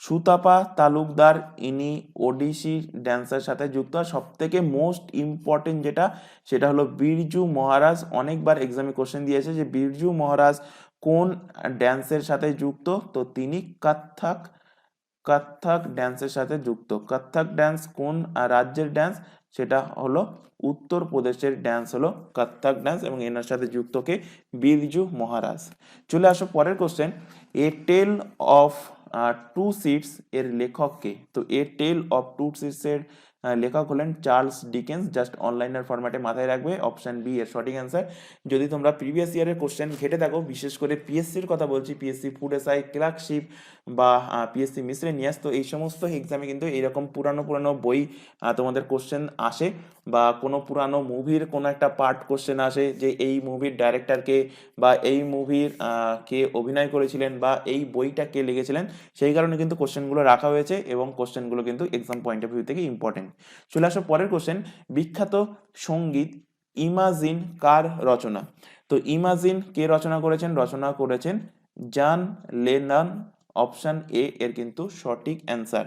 সুতাপা তালুকদার, ইনি ওডিসি ড্যান্সের সাথে যুক্ত। আর সব থেকে মোস্ট ইম্পর্টেন্ট যেটা, সেটা হলো বিরজু মহারাজ। অনেকবার এক্সামে কোশ্চেন দিয়েছে যে বিরজু মহারাজ কোন ড্যান্সের সাথে যুক্ত, তো তিনি কত্থক কত্থক ড্যান্সের সাথে যুক্ত। কত্থক ড্যান্স কোন রাজ্যের ড্যান্স, সেটা হলো উত্তরপ্রদেশের ড্যান্স হলো কত্থক ড্যান্স, এবং এনার সাথে যুক্ত কে বিরজু মহারাজ। চলে আসো পরের question, a tale of two cities এর লেখক কে? তো a tale of two cities এর লেখক হলেন চার্লস ডিকেন্স। জাস্ট অনলাইনের ফরম্যাটে মাথায় রাখবে, অপশন বি এর সঠিক অ্যান্সার। যদি তোমরা প্রিভিয়াস ইয়ারের কোশ্চেন ঘেটে থাকো, বিশেষ করে পিএসসির কথা বলছি, পিএসসি ফুড এসআই, ক্লার্কশিপ বা পিএসসি মিসলেনিয়াস, তো এই সমস্ত এক্সামে কিন্তু এইরকম পুরানো পুরানো বই তোমাদের কোশ্চেন আসে, বা কোনো পুরানো মুভির কোনো একটা পার্ট কোশ্চেন আসে যে এই মুভির ডাইরেক্টরকে, বা এই মুভির কে অভিনয় করেছিলেন, বা এই বইটা কে লিখেছিলেন। সেই কারণে কিন্তু কোশ্চেনগুলো রাখা হয়েছে, এবং কোশ্চেনগুলো কিন্তু এক্সাম পয়েন্ট অফ ভিউ থেকে ইম্পর্টেন্ট। চলে আসো পরের কোশ্চেন, বিখ্যাত সঙ্গীত ইমাজিন কার রচনা? তো ইমাজিন কে রচনা করেছেন? রচনা করেছেন জন লেনন। অপশন এ এর কিন্তু সঠিক অ্যান্সার।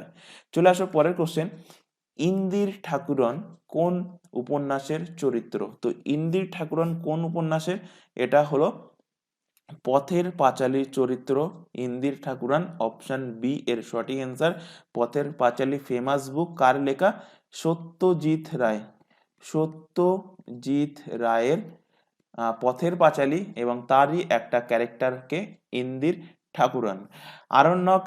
চলে আসো পরের কোশ্চেন, ইন্দির ঠাকুরন কোন উপন্যাসের চরিত্র? তো ইন্দির ঠাকুরন কোন উপন্যাসের? এটা হলো পথের পাঁচালীর চরিত্র ইন্দির ঠাকুরন। অপশন বি এর সঠিক অ্যান্সার। পথের পাঁচালী ফেমাস বুক, কার লেখা? সত্যজিৎ রায়। সত্যজিৎ রায়ের পথের পাঁচালী, এবং তারই একটা ক্যারেক্টারকে ইন্দির ঠাকুরন। আরণ্যক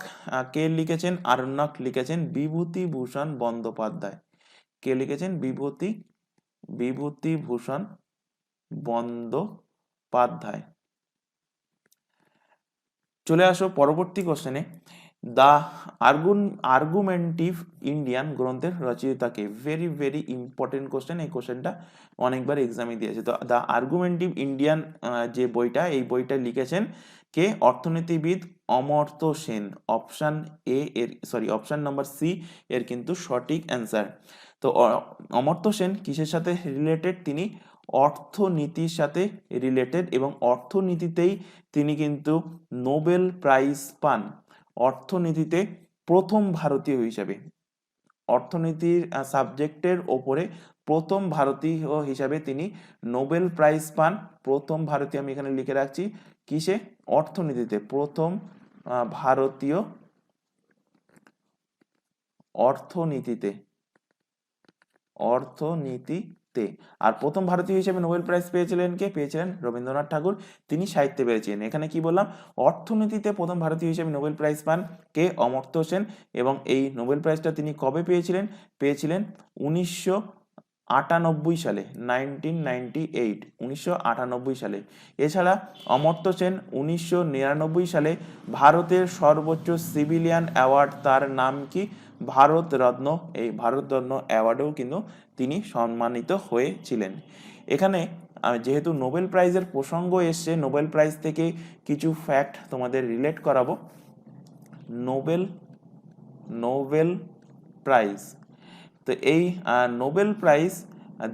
কে লিখেছেন? আরণ্যক লিখেছেন বিভূতিভূষণ বন্দ্যোপাধ্যায়। কে লিখেছেন? বিভূতিভূষণ বন্দ্যোপাধ্যায়। চলে আসো পরবর্তী কোশ্চেনে, দ্য আর্গুমেন্টিভ ইন্ডিয়ান গ্রন্থের রচয়িতাকে? ভেরি ভেরি ইম্পর্টেন্ট কোশ্চেন, এই কোশ্চেনটা অনেকবার এক্সামে দিয়েছে। তো দ্য আর্গুমেন্টিভ ইন্ডিয়ান যে বইটা, এই বইটা লিখেছেন কে? অর্থনীতিবিদ অমর্ত্য সেন। অপশন এ এর অপশন নাম্বার সি এর কিন্তু সঠিক অ্যান্সার। তো অমর্ত্য সেন কিসের সাথে রিলেটেড? তিনি অর্থনীতির সাথে রিলেটেড, এবং অর্থনীতিতেই তিনি কিন্তু নোবেল প্রাইজ পান। অর্থনীতিতে প্রথম ভারতীয় হিসাবে, অর্থনীতির সাবজেক্টের ওপরে প্রথম ভারতীয় হিসাবে তিনি নোবেল প্রাইজ পান। প্রথম ভারতীয়, আমি এখানে লিখে রাখছি, কিসে? অর্থনীতিতে প্রথম ভারতীয় অর্থনীতিতে। আর প্রথম ভারতীয় হিসেবে নোবেল প্রাইজ পেয়েছিলেন কে? পেয়েছিলেন রবীন্দ্রনাথ ঠাকুর। তিনি সাহিত্যে পেয়েছিলেন। এখানে কি বললাম? অর্থনীতিতে প্রথম ভারতীয় হিসেবে নোবেল প্রাইজ পান কে? অমর্ত্য সেন। এবং এই নোবেল প্রাইজটা তিনি কবে পেয়েছিলেন? পেয়েছিলেন 1998 সালে, 1998 সালে। এছাড়া অমর্ত্য সেন 1999 সালে ভারতের সর্বোচ্চ সিভিলিয়ান অ্যাওয়ার্ড, তার নাম কি? ভারত রত্ন। এই ভারত রত্ন অ্যাওয়ার্ডেও কিন্তু তিনি সম্মানিত হয়েছিলেন। এখানে যেহেতু নোবেল প্রাইজের প্রসঙ্গ এসছে, নোবেল প্রাইজ থেকে কিছু ফ্যাক্ট তোমাদের রিলেট করাবো। নোবেল প্রাইজ, তো এই নোবেল প্রাইজ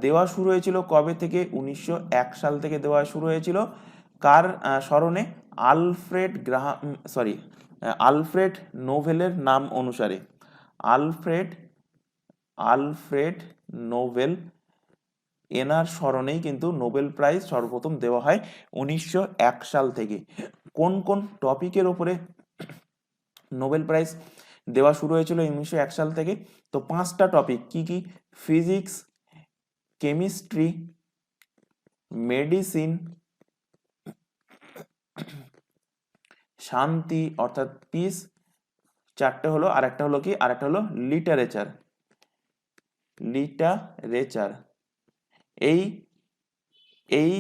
দেওয়া শুরু হয়েছিল কবে থেকে? 1901 সাল থেকে দেওয়া শুরু হয়েছিল। কার স্মরণে? আলফ্রেড নোবেলের নাম অনুসারে। আলফ্রেড নোবেল, এনার স্মরণেই কিন্তু নোবেল প্রাইজ সর্বপ্রথম দেওয়া হয় 1901 সাল থেকে। কোন কোন টপিকের উপরে নোবেল প্রাইজ দেওয়া শুরু হয়েছিল 1901 সাল থেকে? তো 5টা টপিক। কি কি? ফিজিক্স, কেমিস্ট্রি, মেডিসিন, শান্তি অর্থাৎ পিস, 4টে হলো। আর একটা হলো কি? আর একটা হলো লিটারেচার। এই এই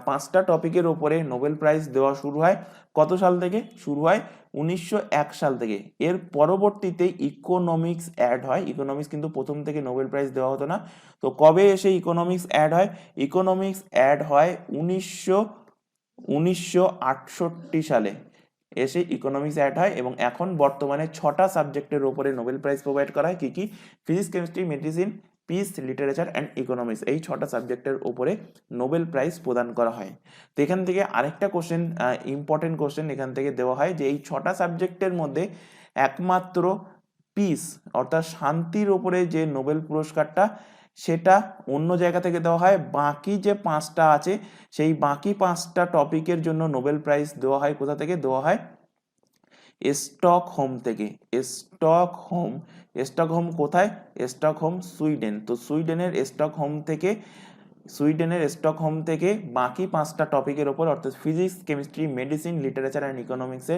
5টা টপিকের উপরে নোবেল প্রাইজ দেওয়া শুরু হয় কত সাল থেকে? শুরু হয় 1901 সাল থেকে। এর পরবর্তীতে ইকোনমিক্স অ্যাড হয়। ইকোনমিক্স কিন্তু প্রথম থেকে নোবেল প্রাইজ দেওয়া হতো না। তো কবে এসে ইকোনমিক্স অ্যাড হয়? ইকোনমিক্স অ্যাড হয় 1968 সালে এসে ইকোনমিক্স অ্যাড হয়, এবং এখন বর্তমানে 6টা সাবজেক্টের উপরে নোবেল প্রাইজ প্রোভাইড করা হয়। কি কি? Physics, chemistry, medicine, piece, literature and economics, এই 6টা সাবজেক্টের ওপরে নোবেল প্রাইজ প্রদান করা হয়। তো এখান থেকে আরেকটা কোশ্চেন, ইম্পর্টেন্ট কোশ্চেন এখান থেকে দেওয়া হয় যে এই 6টা সাবজেক্টের মধ্যে একমাত্র পিস অর্থাৎ শান্তির ওপরে যে নোবেল পুরস্কারটা সেটা অন্য জায়গা থেকে দেওয়া হয়। বাকি যে 5টা আছে সেই বাকি 5টা টপিকের জন্য নোবেল প্রাইজ দেওয়া হয় কোথা থেকে? দেওয়া হয় স্টকহোম থেকে। স্টকহোম, স্টকহোম কোথায়? Stockholm Sweden. তো সুইডেনের স্টকহোম থেকে বাকি 5টা টপিকের ওপর অর্থাৎ physics, chemistry, medicine, literature and ইকোনমিক্সে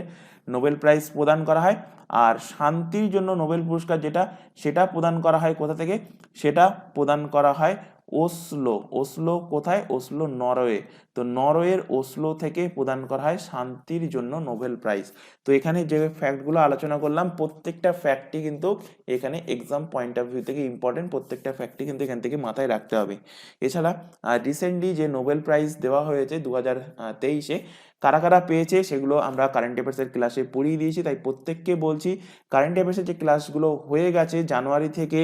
নোবেল প্রাইজ প্রদান করা হয়। আর শান্তির জন্য নোবেল পুরস্কার সেটা প্রদান করা হয় কোথা থেকে? সেটা প্রদান করা হয় ওসলো। ওসলো কোথায়? Oslo Norway. তো নরওয়ের ওসলো থেকে প্রদান করা হয় শান্তির জন্য নোবেল প্রাইজ। তো এখানে যে ফ্যাক্টগুলো আলোচনা করলাম প্রত্যেকটা ফ্যাক্টই কিন্তু এখানে এক্সাম পয়েন্ট অফ ভিউ থেকে ইম্পর্টেন্ট, প্রত্যেকটা ফ্যাক্টই কিন্তু এখান থেকে মাথায় রাখতে হবে। এছাড়া রিসেন্টলি যে নোবেল প্রাইজ দেওয়া হয়েছে 2023-এ, কারা কারা পেয়েছে সেগুলো আমরা কারেন্ট অ্যাফেয়ার্সের ক্লাসে পড়িয়ে দিয়েছি। তাই প্রত্যেককে বলছি কারেন্ট অ্যাফেয়ার্সের যে ক্লাসগুলো হয়ে গেছে জানুয়ারি থেকে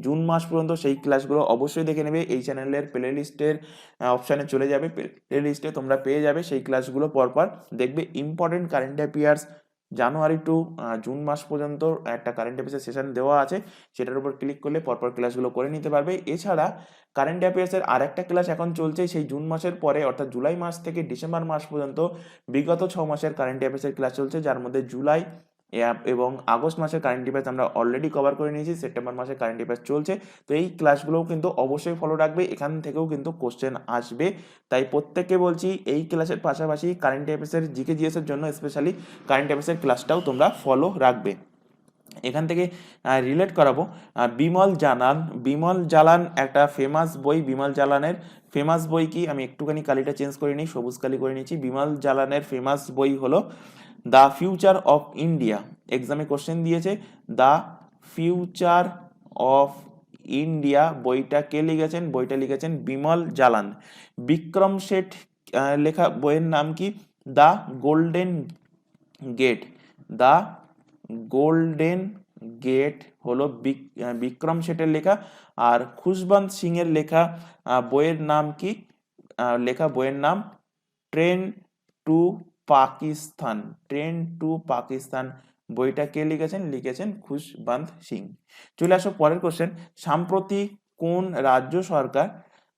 জুন মাস পর্যন্ত সেই ক্লাসগুলো অবশ্যই দেখে নেবে। এই চ্যানেলের প্লে লিস্টের অপশানে চলে যাবে, প্লে লিস্টে তোমরা পেয়ে যাবে সেই ক্লাসগুলো পরপর দেখবে। Important current affairs January to June মাস পর্যন্ত একটা কারেন্ট অ্যাফেয়ার্সের সেশন দেওয়া আছে, সেটার উপর ক্লিক করলে পরপর ক্লাসগুলো করে নিতে পারবে। এছাড়া কারেন্ট অ্যাফেয়ার্সের আরেকটা ক্লাস এখন চলছে সেই জুন মাসের পরে অর্থাৎ জুলাই মাস থেকে ডিসেম্বর মাস পর্যন্ত বিগত 6 মাসের কারেন্ট অ্যাফেয়ার্সের ক্লাস চলছে, যার মধ্যে জুলাই এবং আগস্ট মাসের কারেন্ট অ্যাফেয়ার্স আমরা অলরেডি কভার করে নিয়েছি, সেপ্টেম্বর মাসের কারেন্ট অ্যাফেয়ার্স চলছে। তো এই ক্লাসগুলোও কিন্তু অবশ্যই ফলো রাখবে, এখান থেকেও কিন্তু কোশ্চেন আসবে। তাই প্রত্যেককে বলছি এই ক্লাসের পাশাপাশি কারেন্ট অ্যাফেয়ার্সের জিকে জিএসের জন্য স্পেশালি কারেন্ট অ্যাফেয়ার্সের ক্লাসটাও তোমরা ফলো রাখবে। এখান থেকে রিলেট করাবো বিমল জালান একটা ফেমাস বই। বিমল জালানের ফেমাস বই কি? আমি একটুখানি কালিটা চেঞ্জ করে নিই, সবুজ কালি করে নিচ্ছি। বিমল জালানের ফেমাস বই হলো দ্য ফিউচার অফ ইন্ডিয়া। এক্সামে কোশ্চেন দিয়েছে দ্য ফিউচার অফ ইন্ডিয়া, বইটা কে লিখেছেন? বইটা লিখেছেন বিমল জালান। বিক্রম শেঠ লেখা বইয়ের নাম কি? The golden gate. The golden gate হলো বিক্রম শেঠের লেখা। আর খুশবন্ত সিং এর লেখা বইয়ের নাম কি? বইয়ের নাম train to Pakistan. Train to Pakistan বইটা কে লিখেছেন? লিখেছেন খুশবন্ত সিং। চলে আসো পরের কোশ্চেন। সাম্প্রতি কোন রাজ্য সরকার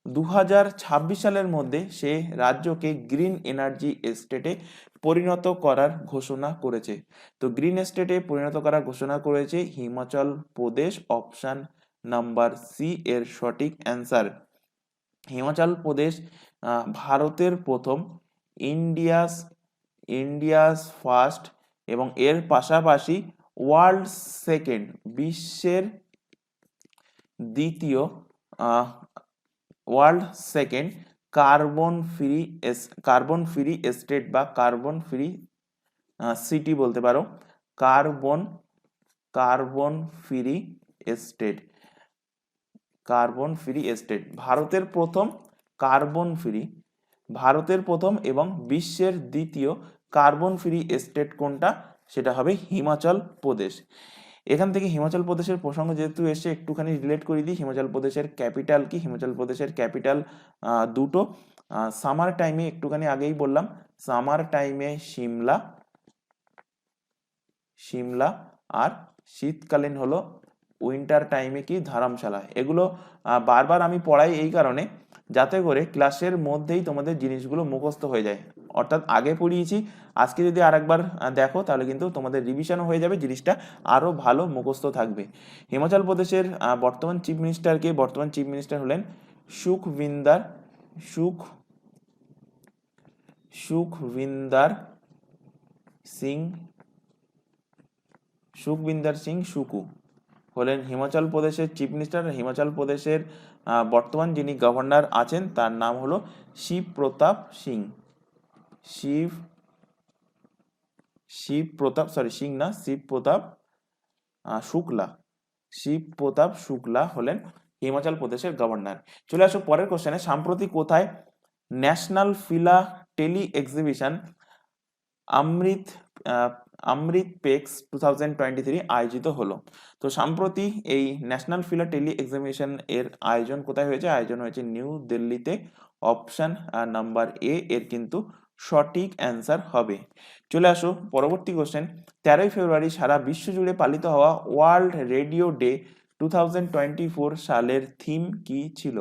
2026 সালের মধ্যে সে রাজ্যকে গ্রিন এনার্জি স্টেটে পরিণত করার ঘোষণা করেছে? তো গ্রিন স্টেটে পরিণত করার ঘোষণা করেছে Himachal Pradesh. Option number C এর সঠিক অ্যান্সার। হিমাচল প্রদেশ ভারতের প্রথম, ইন্ডিয়াস ফার্স্ট এবং এর পাশাপাশি ওয়ার্ল্ড সেকেন্ড, বিশ্বের দ্বিতীয় world second carbon free state বা কার্বন ফ্রি সিটি বলতে পারো। Carbon free state. ভারতের প্রথম এবং বিশ্বের দ্বিতীয় কার্বন ফ্রি স্টেট কোনটা? সেটা হবে হিমাচল প্রদেশ। এখান থেকে হিমাচল প্রদেশের প্রসঙ্গ যেহেতু এসে একটুখানি রিলেট করে দিই। হিমাচল প্রদেশের ক্যাপিটাল কি? হিমাচল প্রদেশের ক্যাপিটাল দুটো। সামার টাইমে একটুখানি আগেই বললাম, সামার টাইমে সিমলা আর শীতকালীন হলো উইন্টার টাইমে কি? ধর্মশালা। এগুলো বারবার আমি পড়াই এই কারণে যাতে করে ক্লাসের মধ্যেই তোমাদের জিনিসগুলো মুখস্থ হয়ে যায়। অর্থাৎ আগে পড়িয়েছি, আজকে যদি আরেকবার দেখো তাহলে কিন্তু তোমাদের রিভিশনও হয়ে যাবে, জিনিসটা আরো ভালো মুখস্থ থাকবে। হিমাচল প্রদেশের বর্তমান চিফ মিনিস্টার কে? বর্তমান চিফ মিনিস্টার হলেন সুখবিন্দর সিং সুকু হলেন হিমাচল প্রদেশের চিফ মিনিস্টার। হিমাচল প্রদেশের বর্তমান যিনি গভর্নর আছেন তার নাম হলো শিবপ্রতাপ শুক্লা হলেন হিমাচল প্রদেশের গভর্নর। চলে আসো পরের কোশ্চেনে। সাম্প্রতি কোথায় ন্যাশনাল ফিলাটেলি এক্সিবিশন অমৃত অমৃত পেক্স 2023 আয়োজিত হলো। তো সম্প্রতি এই ন্যাশনাল ফিলাটেলি এক্সামিনেশন এর আয়োজন কোথায় হয়েছে? আয়োজন হয়েছে নিউ দিল্লিতে। অপশন নাম্বার এ এর কিন্তু সঠিক অ্যান্সার হবে। চলে আসো পরবর্তী কোশ্চেন। 13 ফেব্রুয়ারি সারা বিশ্ব জুড়ে পালিত হওয়া ওয়ার্ল্ড রেডিও ডে 2024 সালের থিম কি ছিল?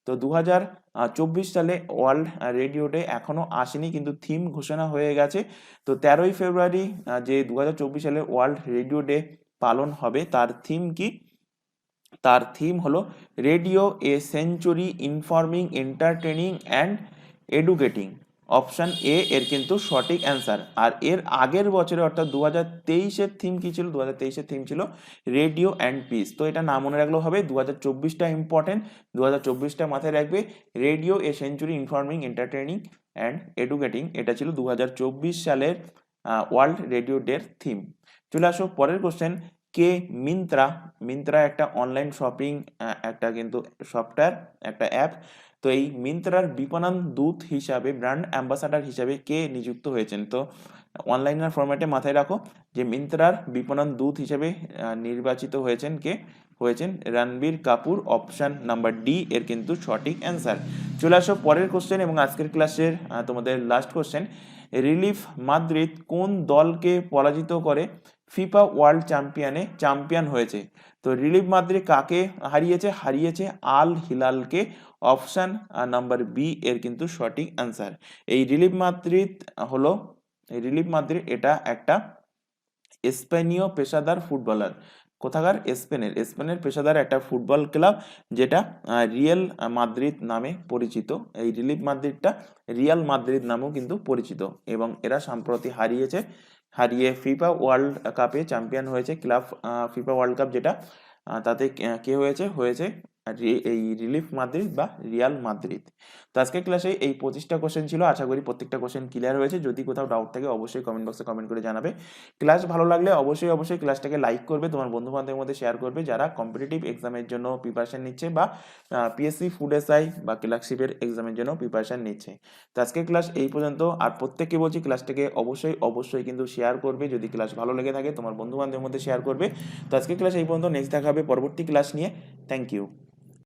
তো 2024 সালে ওয়ার্ল্ড রেডিও ডে এখনো আসেনি, কিন্তু থিম ঘোষণা হয়ে গেছে। তো 13 ফেব্রুয়ারি যে 2024 সালে ওয়ার্ল্ড রেডিও ডে পালন হবে, তার থিম কি? তার থিম হলো radio a century informing entertaining and educating. Option A এর কিন্তু সঠিক অ্যান্সার। আর এর আগের বছরে অর্থাৎ 2023-এর থিম কি ছিল? 2023-এর থিম ছিল রেডিও অ্যান্ড পিস। তো এটা না মনে রাখলেও হবে, 2024টা ইম্পর্টেন্ট, 2024টা মাথায় রাখবে। Radio a century informing entertaining and educating, এটা ছিল 2024 সালের ওয়ার্ল্ড রেডিও ডের থিম। চলে আসো পরের কোশ্চেন। কে মিন্ত্রা, মিন্ত্রা একটা অনলাইন শপিং একটা কিন্তু সফটওয়্যার, একটা অ্যাপ। তো এই মিন্ত্রার বিপণন দূত হিসাবে, ব্র্যান্ড অ্যাম্বাসাডার হিসাবে কে নিযুক্ত হয়েছেন? তো অনলাইনের ফরম্যাটে মাথায় রাখো যে মিন্ত্রার বিপণন দূত হিসেবে নির্বাচিত হয়েছেন কে? হয়েছেন Ranbir Kapoor. Option number D এর কিন্তু সঠিক অ্যান্সার। চলে আসো পরের কোশ্চেন এবং আজকের ক্লাসের তোমাদের লাস্ট কোশ্চেন। রিলিফ মাদ্রিদ কোন দলকে পরাজিত করে ফিফা ওয়ার্ল্ড চ্যাম্পিয়ন হয়েছে? তো রিলিফ মাদ্রিদ কাকে হারিয়েছে? হারিয়েছে আল হিলালকে। অপশন নাম্বার বি এর কিন্তু সঠিক অ্যান্সার। এই রিলিফ মাদ্রিদ হলো, রিলিফ মাদ্রিদ এটা একটা স্পেনীয় পেশাদার ফুটবলার। কোথাকার? স্পেনের পেশাদার একটা ফুটবল ক্লাব, যেটা রিয়াল মাদ্রিদ নামে পরিচিত। এই রিলিফ মাদ্রিদটা রিয়াল মাদ্রিদ নামেও কিন্তু পরিচিত, এবং এরা সম্প্রতি হারিয়ে ফিফা ওয়ার্ল্ড কাপে চ্যাম্পিয়ন হয়েছে। ক্লাব ফিফা ওয়ার্ল্ড কাপ যেটা, তাতে কে হয়েছে এই রিলিফ মাদ্রিদ বা রিয়াল মাদ্রিদ। তো আজকের ক্লাসে এই 25টা কোশ্চেন ছিল। আশা করি প্রত্যেকটা কোশ্চেন ক্লিয়ার হয়েছে। যদি কোথাও ডাউট থাকে অবশ্যই কমেন্ট বক্সে কমেন্ট করে জানাবে। ক্লাস ভালো লাগলে অবশ্যই ক্লাসটাকে লাইক করবে, তোমার বন্ধু বান্ধবের মধ্যে শেয়ার করবে যারা কম্পিটিটিভ এক্সামের জন্য প্রিপারেশন নিচ্ছে, বা পিএসসি ফুড এসআই বা ক্লার্কশিপের এক্সামের জন্য প্রিপারেশন নিচ্ছে। তো আজকের ক্লাস এই পর্যন্ত। আর প্রত্যেককে বলছি ক্লাসটাকে অবশ্যই কিন্তু শেয়ার করবে। যদি ক্লাস ভালো লেগে থাকে তোমার বন্ধু বান্ধবের মধ্যে শেয়ার করবে। তো আজকের ক্লাস এই পর্যন্ত। নেক্সট দেখা হবে পরবর্তী ক্লাস নিয়ে। Thank you.